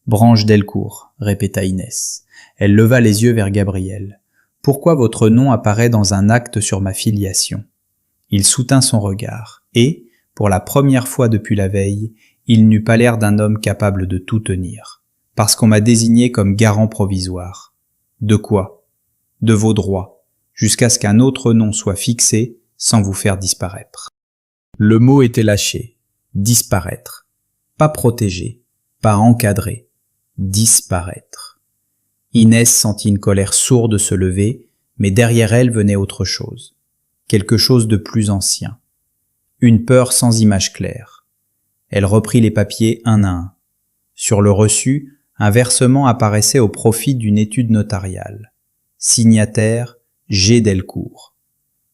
Branche Delcourt, répéta Inès. Elle leva les yeux vers Gabriel. Pourquoi votre nom apparaît dans un acte sur ma filiation? Il soutint son regard, et, pour la première fois depuis la veille, il n'eut pas l'air d'un homme capable de tout tenir. Parce qu'on m'a désigné comme garant provisoire. De quoi? De vos droits, jusqu'à ce qu'un autre nom soit fixé sans vous faire disparaître. Le mot était lâché. Disparaître. Pas protéger, pas encadrer. Disparaître. Inès sentit une colère sourde se lever, mais derrière elle venait autre chose. Quelque chose de plus ancien. Une peur sans image claire. Elle reprit les papiers un à un. Sur le reçu, un versement apparaissait au profit d'une étude notariale. Signataire G. Delcourt.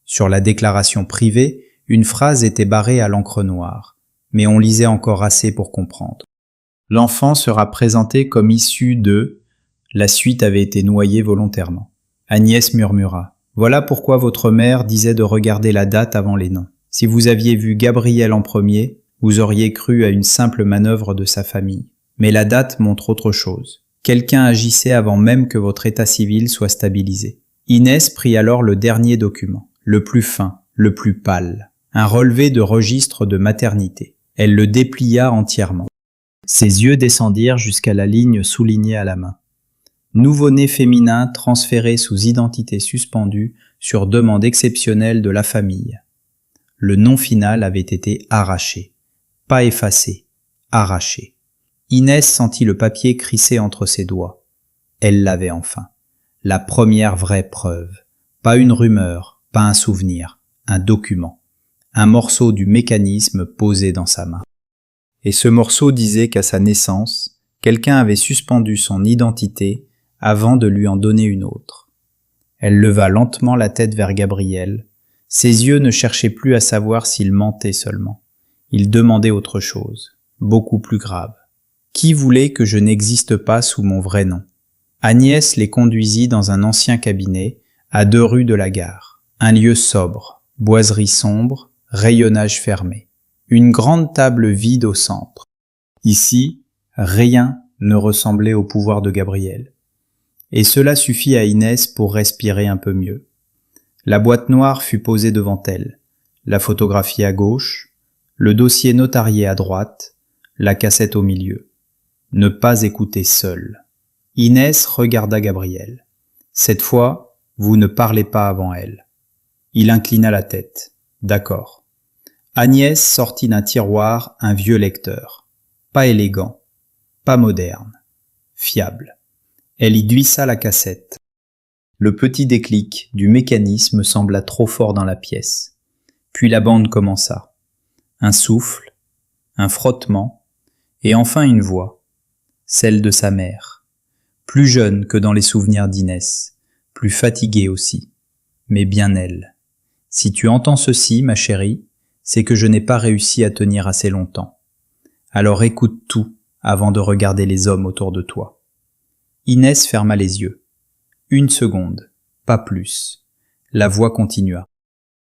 Sur la déclaration privée, une phrase était barrée à l'encre noire, mais on lisait encore assez pour comprendre. L'enfant sera présenté comme issu de... La suite avait été noyée volontairement. Agnès murmura. Voilà pourquoi votre mère disait de regarder la date avant les noms. Si vous aviez vu Gabriel en premier, vous auriez cru à une simple manœuvre de sa famille. Mais la date montre autre chose. Quelqu'un agissait avant même que votre état civil soit stabilisé. Inès prit alors le dernier document, le plus fin, le plus pâle, un relevé de registre de maternité. Elle le déplia entièrement. Ses yeux descendirent jusqu'à la ligne soulignée à la main. Nouveau-né féminin transféré sous identité suspendue sur demande exceptionnelle de la famille. Le nom final avait été arraché. Pas effacé, arraché. Inès sentit le papier crisser entre ses doigts. Elle l'avait enfin. La première vraie preuve. Pas une rumeur, pas un souvenir, un document. Un morceau du mécanisme posé dans sa main. Et ce morceau disait qu'à sa naissance, quelqu'un avait suspendu son identité avant de lui en donner une autre. Elle leva lentement la tête vers Gabriel. Ses yeux ne cherchaient plus à savoir s'il mentait seulement. Il demandait autre chose, beaucoup plus grave. Qui voulait que je n'existe pas sous mon vrai nom? Agnès les conduisit dans un ancien cabinet, à 2 rues de la gare. Un lieu sobre, boiserie sombre, rayonnage fermé. Une grande table vide au centre. Ici, rien ne ressemblait au pouvoir de Gabriel. Et cela suffit à Inès pour respirer un peu mieux. La boîte noire fut posée devant elle, la photographie à gauche, le dossier notarié à droite, la cassette au milieu. Ne pas écouter seul. Inès regarda Gabriel. Cette fois, vous ne parlez pas avant elle. Il inclina la tête. D'accord. Agnès sortit d'un tiroir un vieux lecteur. Pas élégant, pas moderne, fiable. Elle y glissa la cassette. Le petit déclic du mécanisme sembla trop fort dans la pièce. Puis la bande commença. Un souffle, un frottement, et enfin une voix, celle de sa mère. Plus jeune que dans les souvenirs d'Inès, plus fatiguée aussi, mais bien elle. Si tu entends ceci, ma chérie, c'est que je n'ai pas réussi à tenir assez longtemps. Alors écoute tout avant de regarder les hommes autour de toi. Inès ferma les yeux. 1 seconde, pas plus. La voix continua.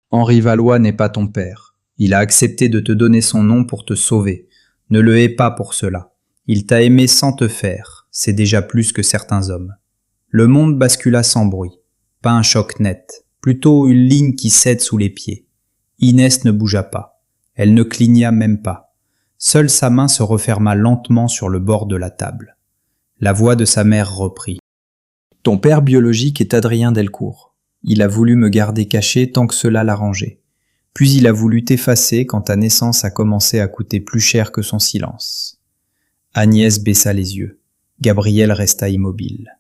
Henri Valois n'est pas ton père. Il a accepté de te donner son nom pour te sauver. Ne le hais pas pour cela. Il t'a aimé sans te faire. C'est déjà plus que certains hommes. Le monde bascula sans bruit. Pas un choc net. Plutôt une ligne qui cède sous les pieds. Inès ne bougea pas. Elle ne cligna même pas. Seule sa main se referma lentement sur le bord de la table. La voix de sa mère reprit. Ton père biologique est Adrien Delcourt. Il a voulu me garder caché tant que cela l'arrangeait. Puis il a voulu t'effacer quand ta naissance a commencé à coûter plus cher que son silence. Agnès baissa les yeux. Gabriel resta immobile.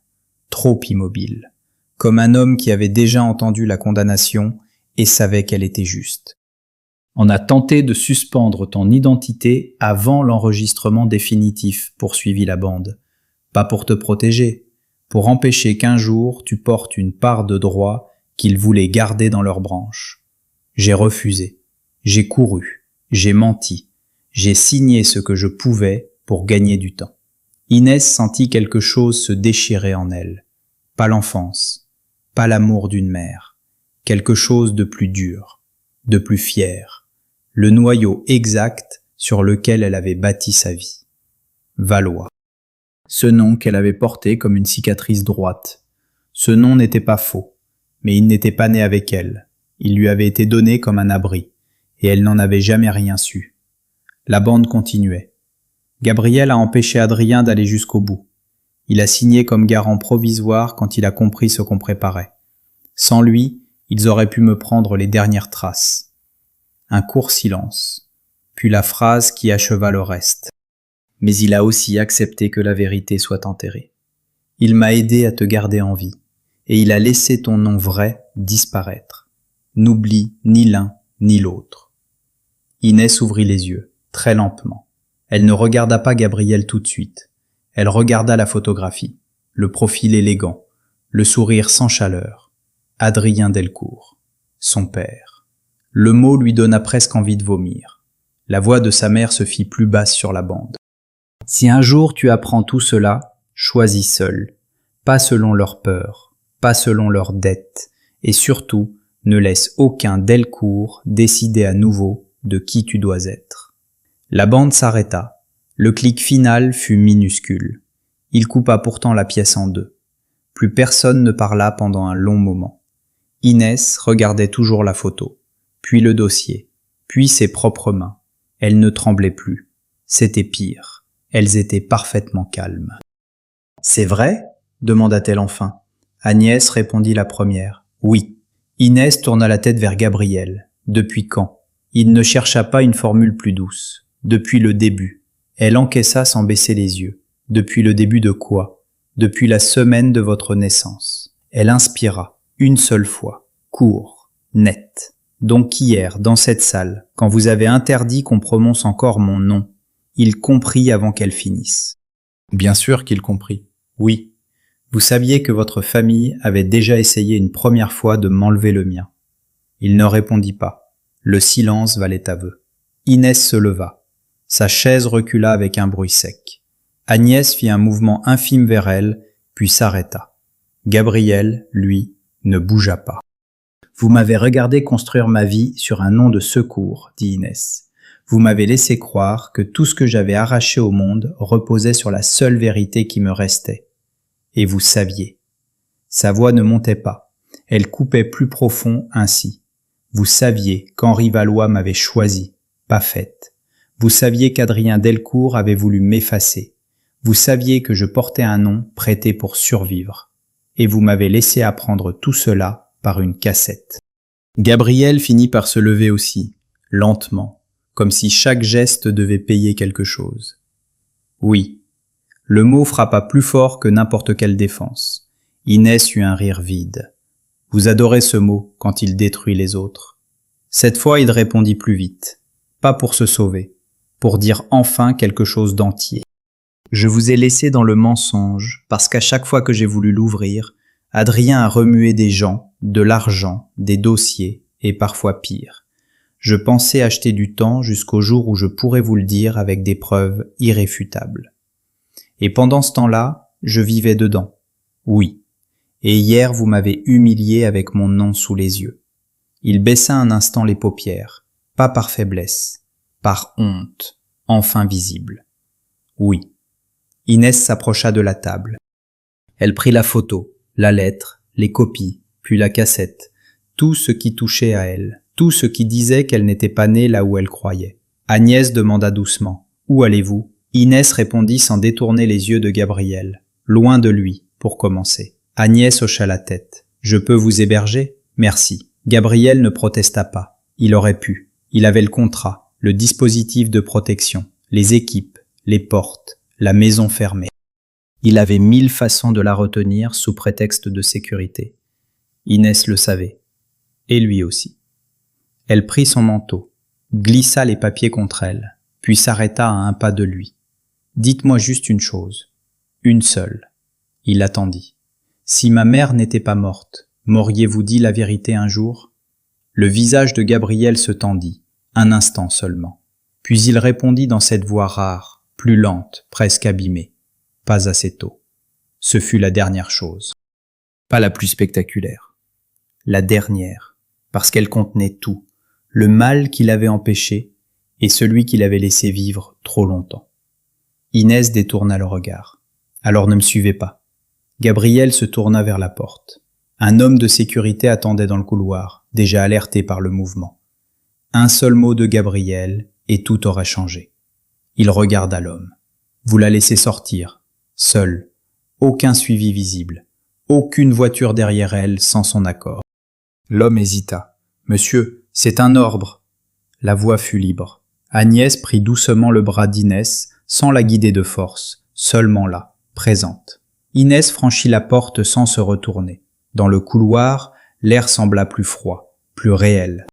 Trop immobile. Comme un homme qui avait déjà entendu la condamnation et savait qu'elle était juste. On a tenté de suspendre ton identité avant l'enregistrement définitif, poursuivit la bande. Pas pour te protéger, pour empêcher qu'un jour tu portes une part de droit qu'ils voulaient garder dans leurs branches. J'ai refusé, j'ai couru, j'ai menti, j'ai signé ce que je pouvais pour gagner du temps. Inès sentit quelque chose se déchirer en elle. Pas l'enfance, pas l'amour d'une mère, quelque chose de plus dur, de plus fier, le noyau exact sur lequel elle avait bâti sa vie. Valois. Ce nom qu'elle avait porté comme une cicatrice droite. Ce nom n'était pas faux, mais il n'était pas né avec elle. Il lui avait été donné comme un abri, et elle n'en avait jamais rien su. La bande continuait. Gabriel a empêché Adrien d'aller jusqu'au bout. Il a signé comme garant provisoire quand il a compris ce qu'on préparait. Sans lui, ils auraient pu me prendre les dernières traces. Un court silence, puis la phrase qui acheva le reste. Mais il a aussi accepté que la vérité soit enterrée. Il m'a aidé à te garder en vie, et il a laissé ton nom vrai disparaître. N'oublie ni l'un ni l'autre. Inès ouvrit les yeux, très lentement. Elle ne regarda pas Gabriel tout de suite. Elle regarda la photographie, le profil élégant, le sourire sans chaleur. Adrien Delcourt, son père. Le mot lui donna presque envie de vomir. La voix de sa mère se fit plus basse sur la bande. Si un jour tu apprends tout cela, choisis seul, pas selon leur peur, pas selon leurs dettes, et surtout, ne laisse aucun Delcourt décider à nouveau de qui tu dois être. La bande s'arrêta. Le clic final fut minuscule. Il coupa pourtant la pièce en deux. Plus personne ne parla pendant un long moment. Inès regardait toujours la photo, puis le dossier, puis ses propres mains. Elle ne tremblait plus. C'était pire. Elles étaient parfaitement calmes. « C'est vrai ?» demanda-t-elle enfin. Agnès répondit la première. « Oui. » Inès tourna la tête vers Gabriel. Depuis quand? Il ne chercha pas une formule plus douce. Depuis le début. Elle encaissa sans baisser les yeux. Depuis le début de quoi? Depuis la semaine de votre naissance. Elle inspira, une seule fois, court, net. Donc hier, dans cette salle, quand vous avez interdit qu'on prononce encore mon nom, il comprit avant qu'elle finisse. Bien sûr qu'il comprit. Oui. Vous saviez que votre famille avait déjà essayé une première fois de m'enlever le mien. Il ne répondit pas. Le silence valait aveu. Inès se leva. Sa chaise recula avec un bruit sec. Agnès fit un mouvement infime vers elle, puis s'arrêta. Gabriel, lui, ne bougea pas. « Vous m'avez regardé construire ma vie sur un nom de secours, dit Inès. Vous m'avez laissé croire que tout ce que j'avais arraché au monde reposait sur la seule vérité qui me restait. Et vous saviez. » Sa voix ne montait pas. Elle coupait plus profond ainsi. Vous saviez qu'Henri Valois m'avait choisi, pas faite. Vous saviez qu'Adrien Delcourt avait voulu m'effacer. Vous saviez que je portais un nom prêté pour survivre. Et vous m'avez laissé apprendre tout cela par une cassette. Gabriel finit par se lever aussi, lentement, comme si chaque geste devait payer quelque chose. Oui. Le mot frappa plus fort que n'importe quelle défense. Inès eut un rire vide. Vous adorez ce mot quand il détruit les autres. Cette fois, il répondit plus vite. Pas pour se sauver, pour dire enfin quelque chose d'entier. Je vous ai laissé dans le mensonge parce qu'à chaque fois que j'ai voulu l'ouvrir, Adrien a remué des gens, de l'argent, des dossiers et parfois pire. Je pensais acheter du temps jusqu'au jour où je pourrais vous le dire avec des preuves irréfutables. Et pendant ce temps-là, je vivais dedans. Oui. Et hier, vous m'avez humilié avec mon nom sous les yeux. Il baissa un instant les paupières, pas par faiblesse, par honte, enfin visible. Oui. Inès s'approcha de la table. Elle prit la photo, la lettre, les copies, puis la cassette, tout ce qui touchait à elle, tout ce qui disait qu'elle n'était pas née là où elle croyait. Agnès demanda doucement « Où allez-vous » Inès répondit sans détourner les yeux de Gabriel, loin de lui, pour commencer. Agnès hocha la tête. « Je peux vous héberger ? Merci. » Gabriel ne protesta pas. Il aurait pu. Il avait le contrat, le dispositif de protection, les équipes, les portes, la maison fermée. Il avait 1000 façons de la retenir sous prétexte de sécurité. Inès le savait. Et lui aussi. Elle prit son manteau, glissa les papiers contre elle, puis s'arrêta à un pas de lui. « Dites-moi juste une chose. Une seule. » Il attendit. « Si ma mère n'était pas morte, m'auriez-vous dit la vérité un jour ?» Le visage de Gabriel se tendit, un instant seulement. Puis il répondit dans cette voix rare, plus lente, presque abîmée. Pas assez tôt. Ce fut la dernière chose. Pas la plus spectaculaire. La dernière, parce qu'elle contenait tout, le mal qu'il avait empêché et celui qu'il avait laissé vivre trop longtemps. Inès détourna le regard. Alors ne me suivez pas. Gabriel se tourna vers la porte. Un homme de sécurité attendait dans le couloir, déjà alerté par le mouvement. Un seul mot de Gabriel et tout aurait changé. Il regarda l'homme. Vous la laissez sortir, seule, aucun suivi visible, aucune voiture derrière elle sans son accord. L'homme hésita. « Monsieur, c'est un ordre. » La voix fut libre. Agnès prit doucement le bras d'Inès, sans la guider de force, seulement là, présente. Inès franchit la porte sans se retourner. Dans le couloir, l'air sembla plus froid, plus réel.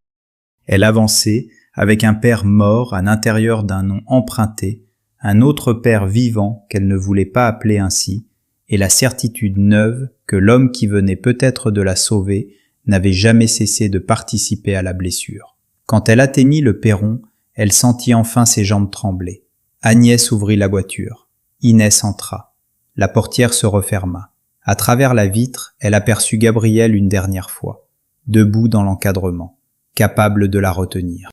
Elle avançait, avec un père mort à l'intérieur d'un nom emprunté, un autre père vivant qu'elle ne voulait pas appeler ainsi, et la certitude neuve que l'homme qui venait peut-être de la sauver n'avait jamais cessé de participer à la blessure. Quand elle atteignit le perron, elle sentit enfin ses jambes trembler. Agnès ouvrit la voiture. Inès entra. La portière se referma. À travers la vitre, elle aperçut Gabriel une dernière fois, debout dans l'encadrement, capable de la retenir.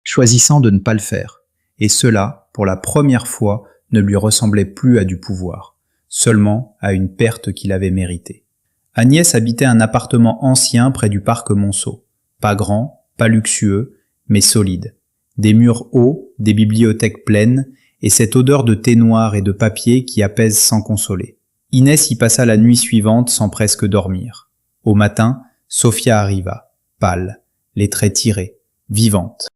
Choisissant de ne pas le faire, et cela, pour la première fois, ne lui ressemblait plus à du pouvoir, seulement à une perte qu'il avait méritée. Agnès habitait un appartement ancien près du parc Monceau, pas grand, pas luxueux, mais solide. Des murs hauts, des bibliothèques pleines, et cette odeur de thé noir et de papier qui apaise sans consoler. Inès y passa la nuit suivante sans presque dormir. Au matin, Sophia arriva, pâle, les traits tirés, vivante.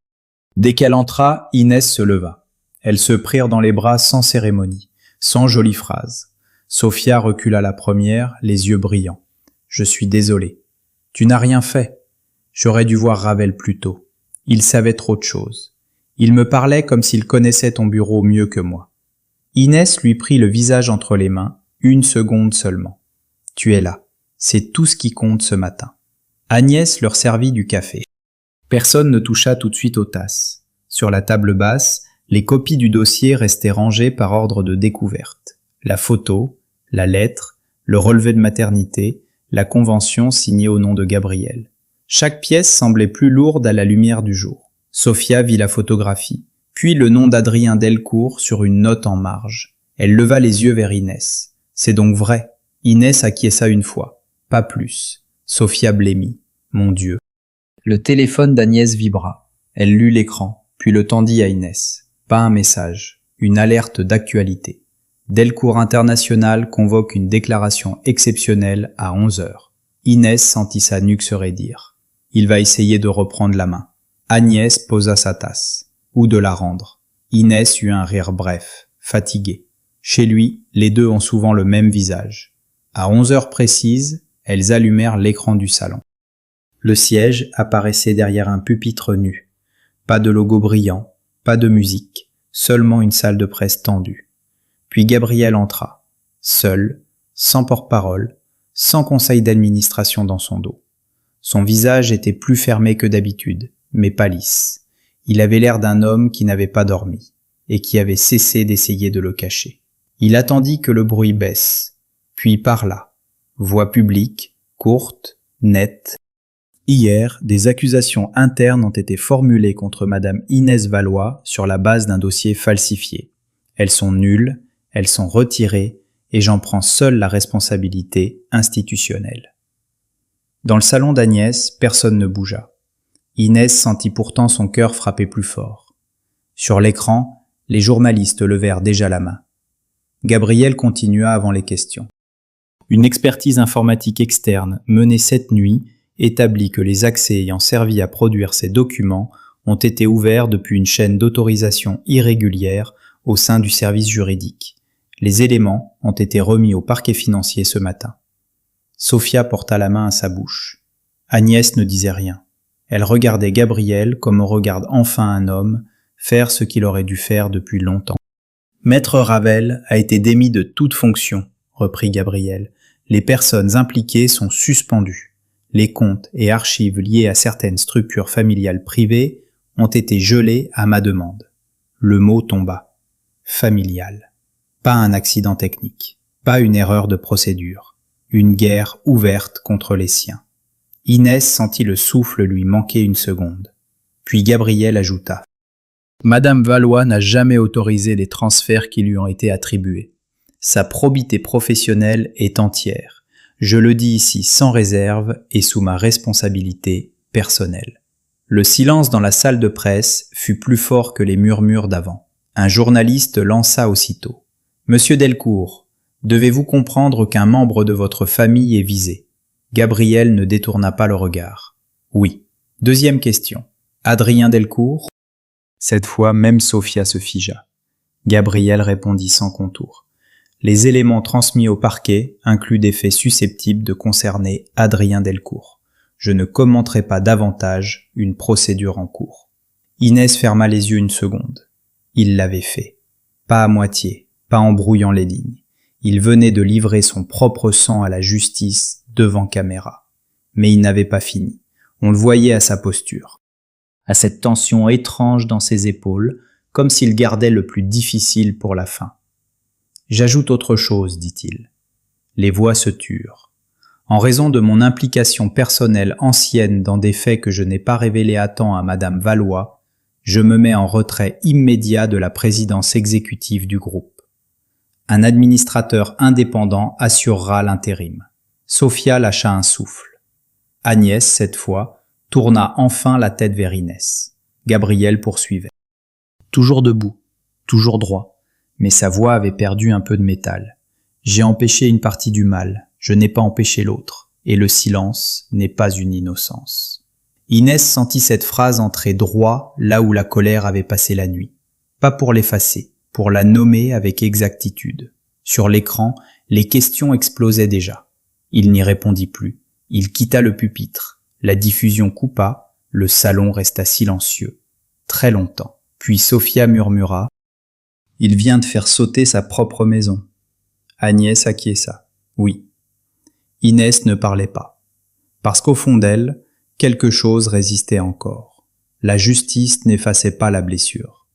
Dès qu'elle entra, Inès se leva. Elles se prirent dans les bras sans cérémonie, sans jolies phrases. Sophia recula la première, les yeux brillants. « Je suis désolée. Tu n'as rien fait. J'aurais dû voir Ravel plus tôt. Il savait trop de choses. Il me parlait comme s'il connaissait ton bureau mieux que moi. » Inès lui prit le visage entre les mains, 1 seconde seulement. « Tu es là. C'est tout ce qui compte ce matin. » Agnès leur servit du café. Personne ne toucha tout de suite aux tasses. Sur la table basse, les copies du dossier restaient rangées par ordre de découverte. La photo, la lettre, le relevé de maternité, la convention signée au nom de Gabriel. Chaque pièce semblait plus lourde à la lumière du jour. Sophia vit la photographie, puis le nom d'Adrien Delcourt sur une note en marge. Elle leva les yeux vers Inès. C'est donc vrai. Inès acquiesça une fois, pas plus. Sophia blêmit. Mon Dieu. Le téléphone d'Agnès vibra. Elle lut l'écran, puis le tendit à Inès. Pas un message, une alerte d'actualité. Delcourt International convoque une déclaration exceptionnelle à 11h. Inès sentit sa nuque se raidir. Il va essayer de reprendre la main. Agnès posa sa tasse. Ou de la rendre. Inès eut un rire bref, fatigué. Chez lui, les deux ont souvent le même visage. À 11h précises, elles allumèrent l'écran du salon. Le siège apparaissait derrière un pupitre nu. Pas de logo brillant, pas de musique, seulement une salle de presse tendue. Puis Gabriel entra, seul, sans porte-parole, sans conseil d'administration dans son dos. Son visage était plus fermé que d'habitude, mais pas lisse. Il avait l'air d'un homme qui n'avait pas dormi, et qui avait cessé d'essayer de le cacher. Il attendit que le bruit baisse, puis parla. Voix publique, courte, nette. Hier, des accusations internes ont été formulées contre Madame Inès Valois sur la base d'un dossier falsifié. Elles sont nulles, elles sont retirées, et j'en prends seule la responsabilité institutionnelle. Dans le salon d'Agnès, personne ne bougea. Inès sentit pourtant son cœur frapper plus fort. Sur l'écran, les journalistes levèrent déjà la main. Gabriel continua avant les questions. Une expertise informatique externe menée cette nuit établit que les accès ayant servi à produire ces documents ont été ouverts depuis une chaîne d'autorisation irrégulière au sein du service juridique. Les éléments ont été remis au parquet financier ce matin. Sophia porta la main à sa bouche. Agnès ne disait rien. Elle regardait Gabriel comme on regarde enfin un homme faire ce qu'il aurait dû faire depuis longtemps. Maître Ravel a été démis de toute fonction, reprit Gabriel. Les personnes impliquées sont suspendues. Les comptes et archives liés à certaines structures familiales privées ont été gelés à ma demande. Le mot tomba. Familial. Pas un accident technique. Pas une erreur de procédure. Une guerre ouverte contre les siens. Inès sentit le souffle lui manquer une seconde. Puis Gabriel ajouta. Madame Valois n'a jamais autorisé les transferts qui lui ont été attribués. Sa probité professionnelle est entière. Je le dis ici sans réserve et sous ma responsabilité personnelle. Le silence dans la salle de presse fut plus fort que les murmures d'avant. Un journaliste lança aussitôt. « Monsieur Delcourt, devez-vous comprendre qu'un membre de votre famille est visé ?» Gabriel ne détourna pas le regard. « Oui. » Deuxième question. « Adrien Delcourt ?» Cette fois, même Sophia se figea. Gabriel répondit sans contour. Les éléments transmis au parquet incluent des faits susceptibles de concerner Adrien Delcourt. Je ne commenterai pas davantage une procédure en cours. Inès ferma les yeux une seconde. Il l'avait fait. Pas à moitié, pas en brouillant les lignes. Il venait de livrer son propre sang à la justice devant caméra. Mais il n'avait pas fini. On le voyait à sa posture, à cette tension étrange dans ses épaules, comme s'il gardait le plus difficile pour la fin. « J'ajoute autre chose, dit-il. » Les voix se turent. En raison de mon implication personnelle ancienne dans des faits que je n'ai pas révélés à temps à Madame Valois, je me mets en retrait immédiat de la présidence exécutive du groupe. Un administrateur indépendant assurera l'intérim. Sophia lâcha un souffle. Agnès, cette fois, tourna enfin la tête vers Inès. Gabriel poursuivait. Toujours debout, toujours droit, mais sa voix avait perdu un peu de métal. J'ai empêché une partie du mal, je n'ai pas empêché l'autre, et le silence n'est pas une innocence. Inès sentit cette phrase entrer droit là où la colère avait passé la nuit. Pas pour l'effacer, pour la nommer avec exactitude. Sur l'écran, les questions explosaient déjà. Il n'y répondit plus. Il quitta le pupitre. La diffusion coupa, le salon resta silencieux. Très longtemps. Puis Sophia murmura « Il vient de faire sauter sa propre maison. » Agnès acquiesça. Oui. Inès ne parlait pas. Parce qu'au fond d'elle, quelque chose résistait encore. La justice n'effaçait pas la blessure.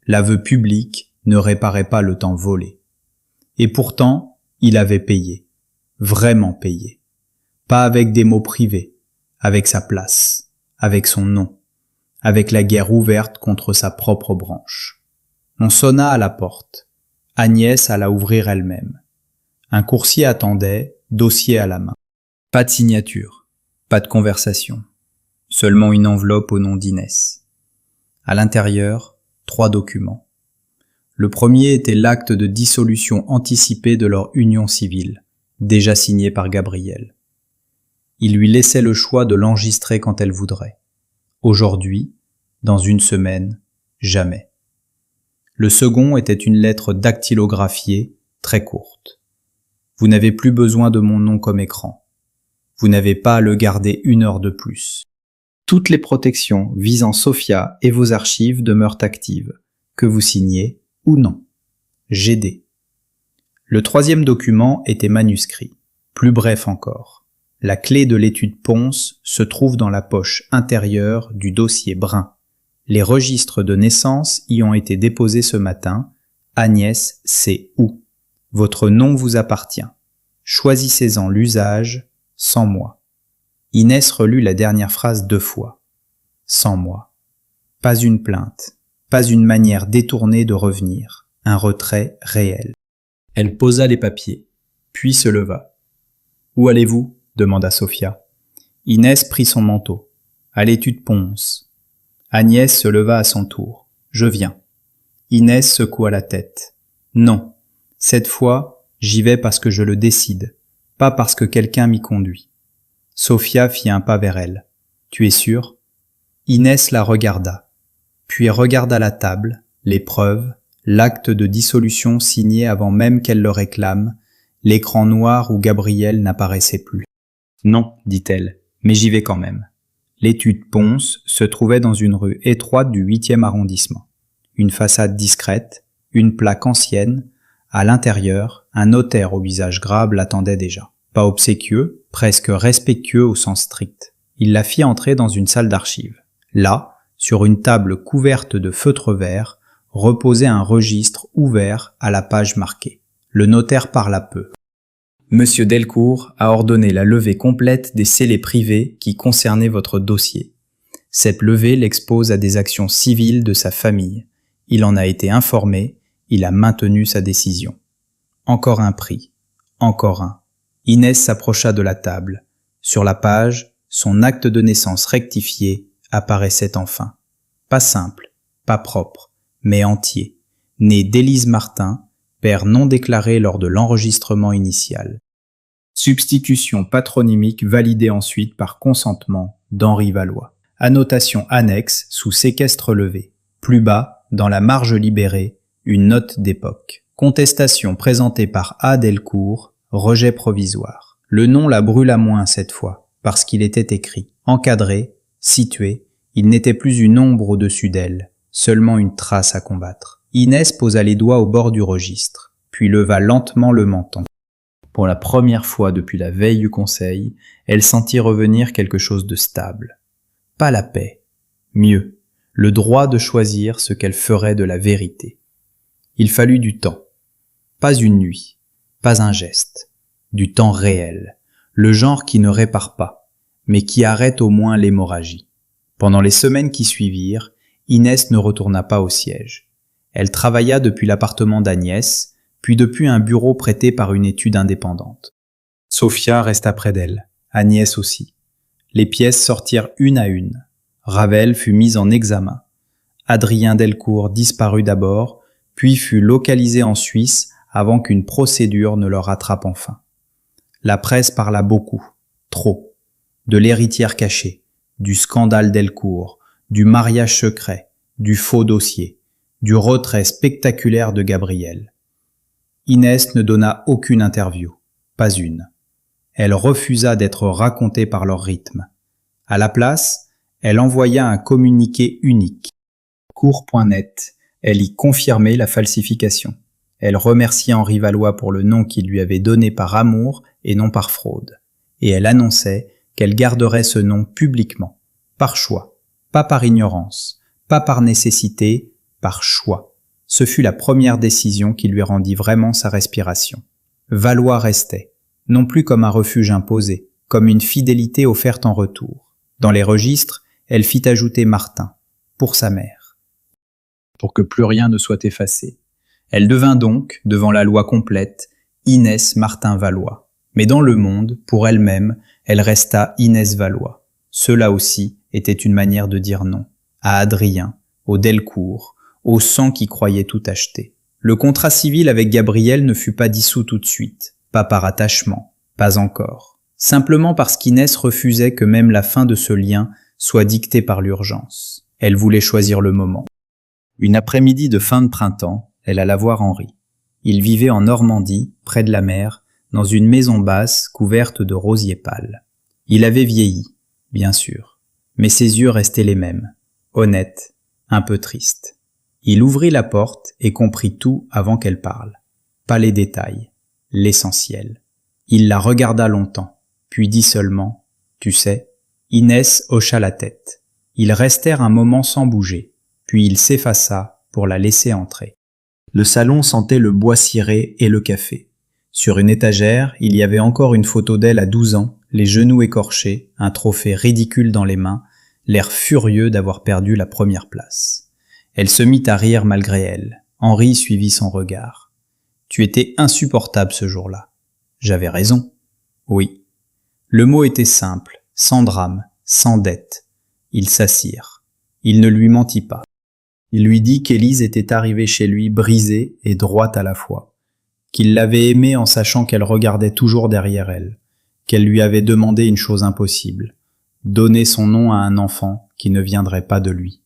L'aveu public ne réparait pas le temps volé. Et pourtant, il avait payé. Vraiment payé. Pas avec des mots privés, avec sa place, avec son nom, avec la guerre ouverte contre sa propre branche. On sonna à la porte. Agnès alla ouvrir elle-même. Un coursier attendait, dossier à la main. Pas de signature, pas de conversation. Seulement une enveloppe au nom d'Inès. À l'intérieur, 3 documents. Le premier était l'acte de dissolution anticipée de leur union civile, déjà signé par Gabriel. Il lui laissait le choix de l'enregistrer quand elle voudrait. Aujourd'hui, dans une semaine, jamais. Le second était une lettre dactylographiée, très courte. Vous n'avez plus besoin de mon nom comme écran. Vous n'avez pas à le garder 1 heure de plus. Toutes les protections visant Sophia et vos archives demeurent actives, que vous signiez ou non. GD. Le troisième document était manuscrit, plus bref encore. La clé de l'étude Ponce se trouve dans la poche intérieure du dossier brun. Les registres de naissance y ont été déposés ce matin. Agnès sait où. Votre nom vous appartient. Choisissez-en l'usage, sans moi. Inès relut la dernière phrase 2 fois. Sans moi. Pas une plainte, pas une manière détournée de revenir, un retrait réel. Elle posa les papiers, puis se leva. « Où allez-vous » demanda Sophia. Inès prit son manteau. « À l'étude Ponce. » Agnès se leva à son tour. « Je viens. » Inès secoua la tête. « Non, cette fois, j'y vais parce que je le décide, pas parce que quelqu'un m'y conduit. » Sophia fit un pas vers elle. « Tu es sûre ?» Inès la regarda, puis regarda la table, les preuves, l'acte de dissolution signé avant même qu'elle le réclame, l'écran noir où Gabriel n'apparaissait plus. « Non, dit-elle, mais j'y vais quand même. » L'étude Ponce se trouvait dans une rue étroite du 8e arrondissement. Une façade discrète, une plaque ancienne, à l'intérieur, un notaire au visage grave l'attendait déjà. Pas obséquieux, presque respectueux au sens strict. Il la fit entrer dans une salle d'archives. Là, sur une table couverte de feutre vert, reposait un registre ouvert à la page marquée. Le notaire parla peu. Monsieur Delcourt a ordonné la levée complète des scellés privés qui concernaient votre dossier. Cette levée l'expose à des actions civiles de sa famille. Il en a été informé, il a maintenu sa décision. Encore un prix, encore un. Inès s'approcha de la table. Sur la page, son acte de naissance rectifié apparaissait enfin. Pas simple, pas propre, mais entier. Né d'Élise Martin, père non déclaré lors de l'enregistrement initial. Substitution patronymique validée ensuite par consentement d'Henri Valois. Annotation annexe sous séquestre levé. Plus bas, dans la marge libérée, une note d'époque. Contestation présentée par A. Delcourt, rejet provisoire. Le nom la brûla moins cette fois, parce qu'il était écrit. Encadré, situé, il n'était plus une ombre au-dessus d'elle, seulement une trace à combattre. Inès posa les doigts au bord du registre, puis leva lentement le menton. Pour la première fois depuis la veille du conseil, elle sentit revenir quelque chose de stable. Pas la paix, mieux, le droit de choisir ce qu'elle ferait de la vérité. Il fallut du temps. Pas une nuit, pas un geste. Du temps réel, le genre qui ne répare pas, mais qui arrête au moins l'hémorragie. Pendant les semaines qui suivirent, Inès ne retourna pas au siège. Elle travailla depuis l'appartement d'Agnès, puis depuis un bureau prêté par une étude indépendante. Sophia resta près d'elle, Agnès aussi. Les pièces sortirent une à une. Ravel fut mis en examen. Adrien Delcourt disparut d'abord, puis fut localisé en Suisse avant qu'une procédure ne le rattrape enfin. La presse parla beaucoup, trop, de l'héritière cachée, du scandale Delcourt, du mariage secret, du faux dossier, du retrait spectaculaire de Gabriel. Inès ne donna aucune interview, pas une. Elle refusa d'être racontée par leur rythme. À la place, elle envoya un communiqué unique. Cour.net, elle y confirmait la falsification. Elle remerciait Henri Valois pour le nom qu'il lui avait donné par amour et non par fraude. Et elle annonçait qu'elle garderait ce nom publiquement, par choix, pas par ignorance, pas par nécessité, par choix. Ce fut la première décision qui lui rendit vraiment sa respiration. Valois restait, non plus comme un refuge imposé, comme une fidélité offerte en retour. Dans les registres, elle fit ajouter Martin, pour sa mère, pour que plus rien ne soit effacé. Elle devint donc, devant la loi complète, Inès Martin Valois. Mais dans le monde, pour elle-même, elle resta Inès Valois. Cela aussi était une manière de dire non. À Adrien, au Delcourt, au sang qui croyait tout acheter. Le contrat civil avec Gabriel ne fut pas dissous tout de suite, pas par attachement, pas encore. Simplement parce qu'Inès refusait que même la fin de ce lien soit dictée par l'urgence. Elle voulait choisir le moment. Une après-midi de fin de printemps, elle alla voir Henri. Il vivait en Normandie, près de la mer, dans une maison basse couverte de rosiers pâles. Il avait vieilli, bien sûr, mais ses yeux restaient les mêmes, honnêtes, un peu tristes. Il ouvrit la porte et comprit tout avant qu'elle parle. Pas les détails, l'essentiel. Il la regarda longtemps, puis dit seulement « Tu sais ». Inès hocha la tête. Ils restèrent un moment sans bouger, puis il s'effaça pour la laisser entrer. Le salon sentait le bois ciré et le café. Sur une étagère, il y avait encore une photo d'elle à 12 ans, les genoux écorchés, un trophée ridicule dans les mains, l'air furieux d'avoir perdu la première place. Elle se mit à rire malgré elle. Henri suivit son regard. « Tu étais insupportable ce jour-là. » « J'avais raison. » « Oui. » Le mot était simple, sans drame, sans dette. Ils s'assirent. Il ne lui mentit pas. Il lui dit qu'Élise était arrivée chez lui brisée et droite à la fois, qu'il l'avait aimée en sachant qu'elle regardait toujours derrière elle, qu'elle lui avait demandé une chose impossible, donner son nom à un enfant qui ne viendrait pas de lui,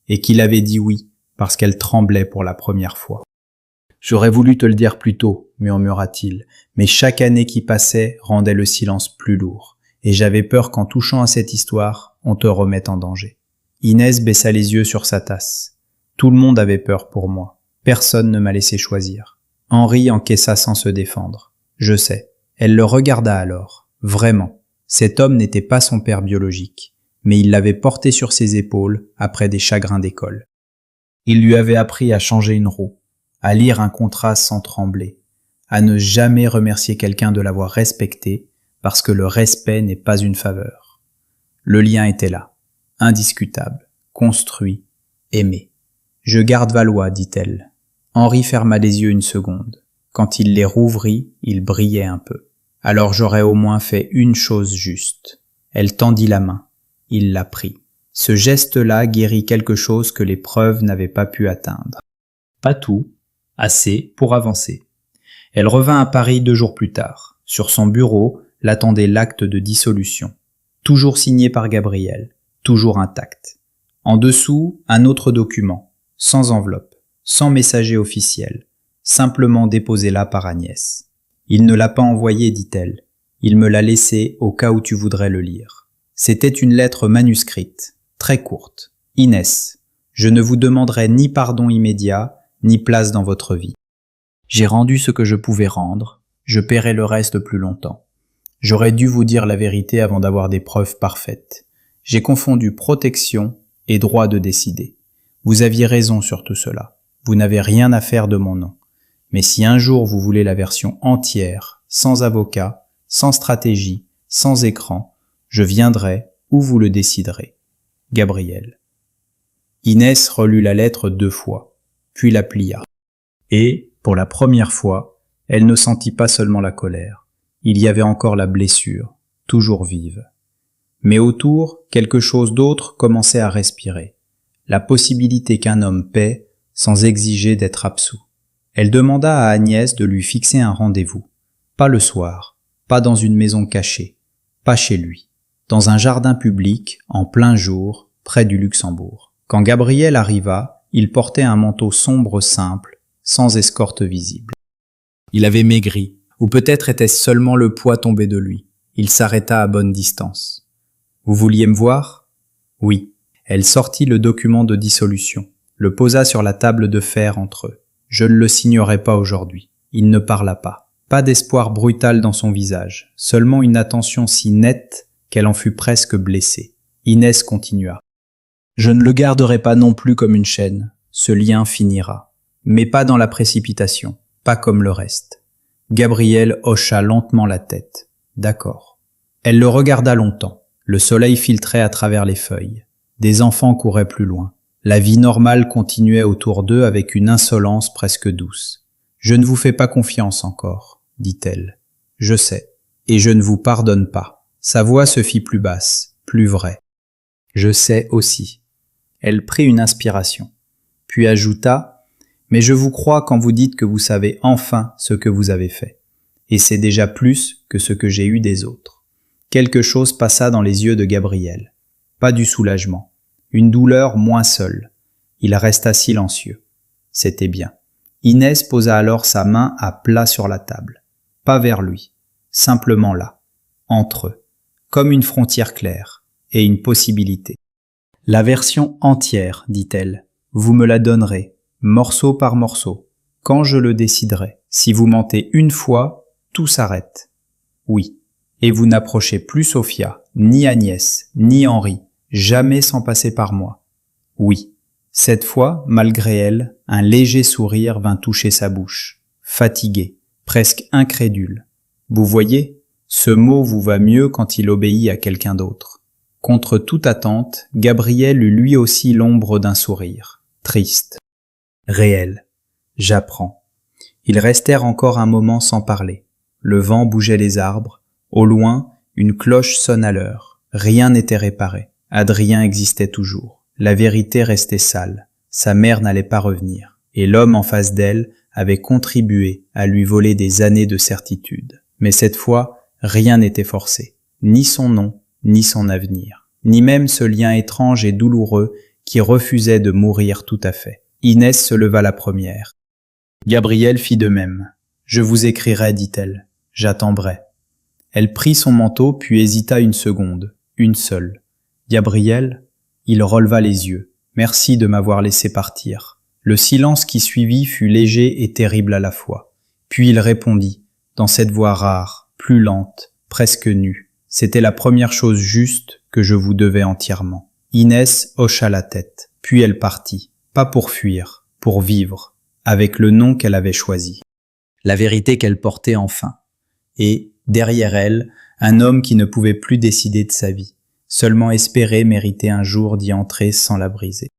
et qu'il avait dit oui parce qu'elle tremblait pour la première fois. « J'aurais voulu te le dire plus tôt, murmura-t-il, mais chaque année qui passait rendait le silence plus lourd, et j'avais peur qu'en touchant à cette histoire, on te remette en danger. » Inès baissa les yeux sur sa tasse. Tout le monde avait peur pour moi. Personne ne m'a laissé choisir. Henri encaissa sans se défendre. Je sais. Elle le regarda alors. Vraiment. Cet homme n'était pas son père biologique, mais il l'avait porté sur ses épaules après des chagrins d'école. Il lui avait appris à changer une roue, à lire un contrat sans trembler, à ne jamais remercier quelqu'un de l'avoir respecté, parce que le respect n'est pas une faveur. Le lien était là, indiscutable, construit, aimé. « Je garde Valois, dit-elle. » Henri ferma les yeux une seconde. Quand il les rouvrit, il brillait un peu. « Alors j'aurais au moins fait une chose juste. » Elle tendit la main. Il la prit. Ce geste-là guérit quelque chose que les preuves n'avaient pas pu atteindre. Pas tout, assez pour avancer. Elle revint à Paris 2 jours plus tard. Sur son bureau l'attendait l'acte de dissolution. Toujours signé par Gabriel, toujours intact. En dessous, un autre document, sans enveloppe, sans messager officiel, simplement déposé là par Agnès. « Il ne l'a pas envoyé, dit-elle. Il me l'a laissé au cas où tu voudrais le lire. » C'était une lettre manuscrite, très courte. « Inès, je ne vous demanderai ni pardon immédiat, ni place dans votre vie. J'ai rendu ce que je pouvais rendre, je paierai le reste plus longtemps. J'aurais dû vous dire la vérité avant d'avoir des preuves parfaites. J'ai confondu protection et droit de décider. Vous aviez raison sur tout cela. Vous n'avez rien à faire de mon nom. Mais si un jour vous voulez la version entière, sans avocat, sans stratégie, sans écran, je viendrai où vous le déciderez. Gabriel. Inès relut la lettre 2 fois, puis la plia. Et, pour la première fois, elle ne sentit pas seulement la colère. Il y avait encore la blessure, toujours vive. Mais autour, quelque chose d'autre commençait à respirer. La possibilité qu'un homme paie sans exiger d'être absous. Elle demanda à Agnès de lui fixer un rendez-vous. Pas le soir, pas dans une maison cachée, pas chez lui. Dans un jardin public, en plein jour, près du Luxembourg. Quand Gabriel arriva, il portait un manteau sombre simple, sans escorte visible. Il avait maigri, ou peut-être était-ce seulement le poids tombé de lui. Il s'arrêta à bonne distance. « Vous vouliez me voir ?» « Oui. » Elle sortit le document de dissolution, le posa sur la table de fer entre eux. Je ne le signerai pas aujourd'hui. Il ne parla pas. Pas d'espoir brutal dans son visage, seulement une attention si nette qu'elle en fut presque blessée. Inès continua. « Je ne le garderai pas non plus comme une chaîne. Ce lien finira. Mais pas dans la précipitation, pas comme le reste. » Gabriel hocha lentement la tête. « D'accord. » Elle le regarda longtemps. Le soleil filtrait à travers les feuilles. Des enfants couraient plus loin. La vie normale continuait autour d'eux avec une insolence presque douce. « Je ne vous fais pas confiance encore, » dit-elle. « Je sais. Et je ne vous pardonne pas. » Sa voix se fit plus basse, plus vraie. « Je sais aussi. » Elle prit une inspiration, puis ajouta « Mais je vous crois quand vous dites que vous savez enfin ce que vous avez fait. Et c'est déjà plus que ce que j'ai eu des autres. » Quelque chose passa dans les yeux de Gabriel. Pas du soulagement. Une douleur moins seule. Il resta silencieux. C'était bien. Inès posa alors sa main à plat sur la table. Pas vers lui. Simplement là. Entre eux. Comme une frontière claire. Et une possibilité. La version entière, dit-elle. Vous me la donnerez. Morceau par morceau. Quand je le déciderai. Si vous mentez une fois, tout s'arrête. Oui. Et vous n'approchez plus Sophia, ni Agnès, ni Henri, jamais sans passer par moi. Oui. Cette fois, malgré elle, un léger sourire vint toucher sa bouche, fatigué, presque incrédule. Vous voyez, ce mot vous va mieux quand il obéit à quelqu'un d'autre. Contre toute attente, Gabriel eut lui aussi l'ombre d'un sourire, triste. Réel. J'apprends. Ils restèrent encore un moment sans parler. Le vent bougeait les arbres. Au loin, une cloche sonne à l'heure. Rien n'était réparé. Adrien existait toujours. La vérité restait sale. Sa mère n'allait pas revenir. Et l'homme en face d'elle avait contribué à lui voler des années de certitude. Mais cette fois, rien n'était forcé. Ni son nom, ni son avenir. Ni même ce lien étrange et douloureux qui refusait de mourir tout à fait. Inès se leva la première. Gabriel fit de même. « Je vous écrirai, dit-elle. J'attendrai. » Elle prit son manteau puis hésita une seconde, une seule. Gabriel, il releva les yeux. Merci de m'avoir laissé partir. Le silence qui suivit fut léger et terrible à la fois. Puis il répondit, dans cette voix rare, plus lente, presque nue. C'était la première chose juste que je vous devais entièrement. Inès hocha la tête, puis elle partit, pas pour fuir, pour vivre, avec le nom qu'elle avait choisi. La vérité qu'elle portait enfin. Et, derrière elle, un homme qui ne pouvait plus décider de sa vie, seulement espérer mériter un jour d'y entrer sans la briser.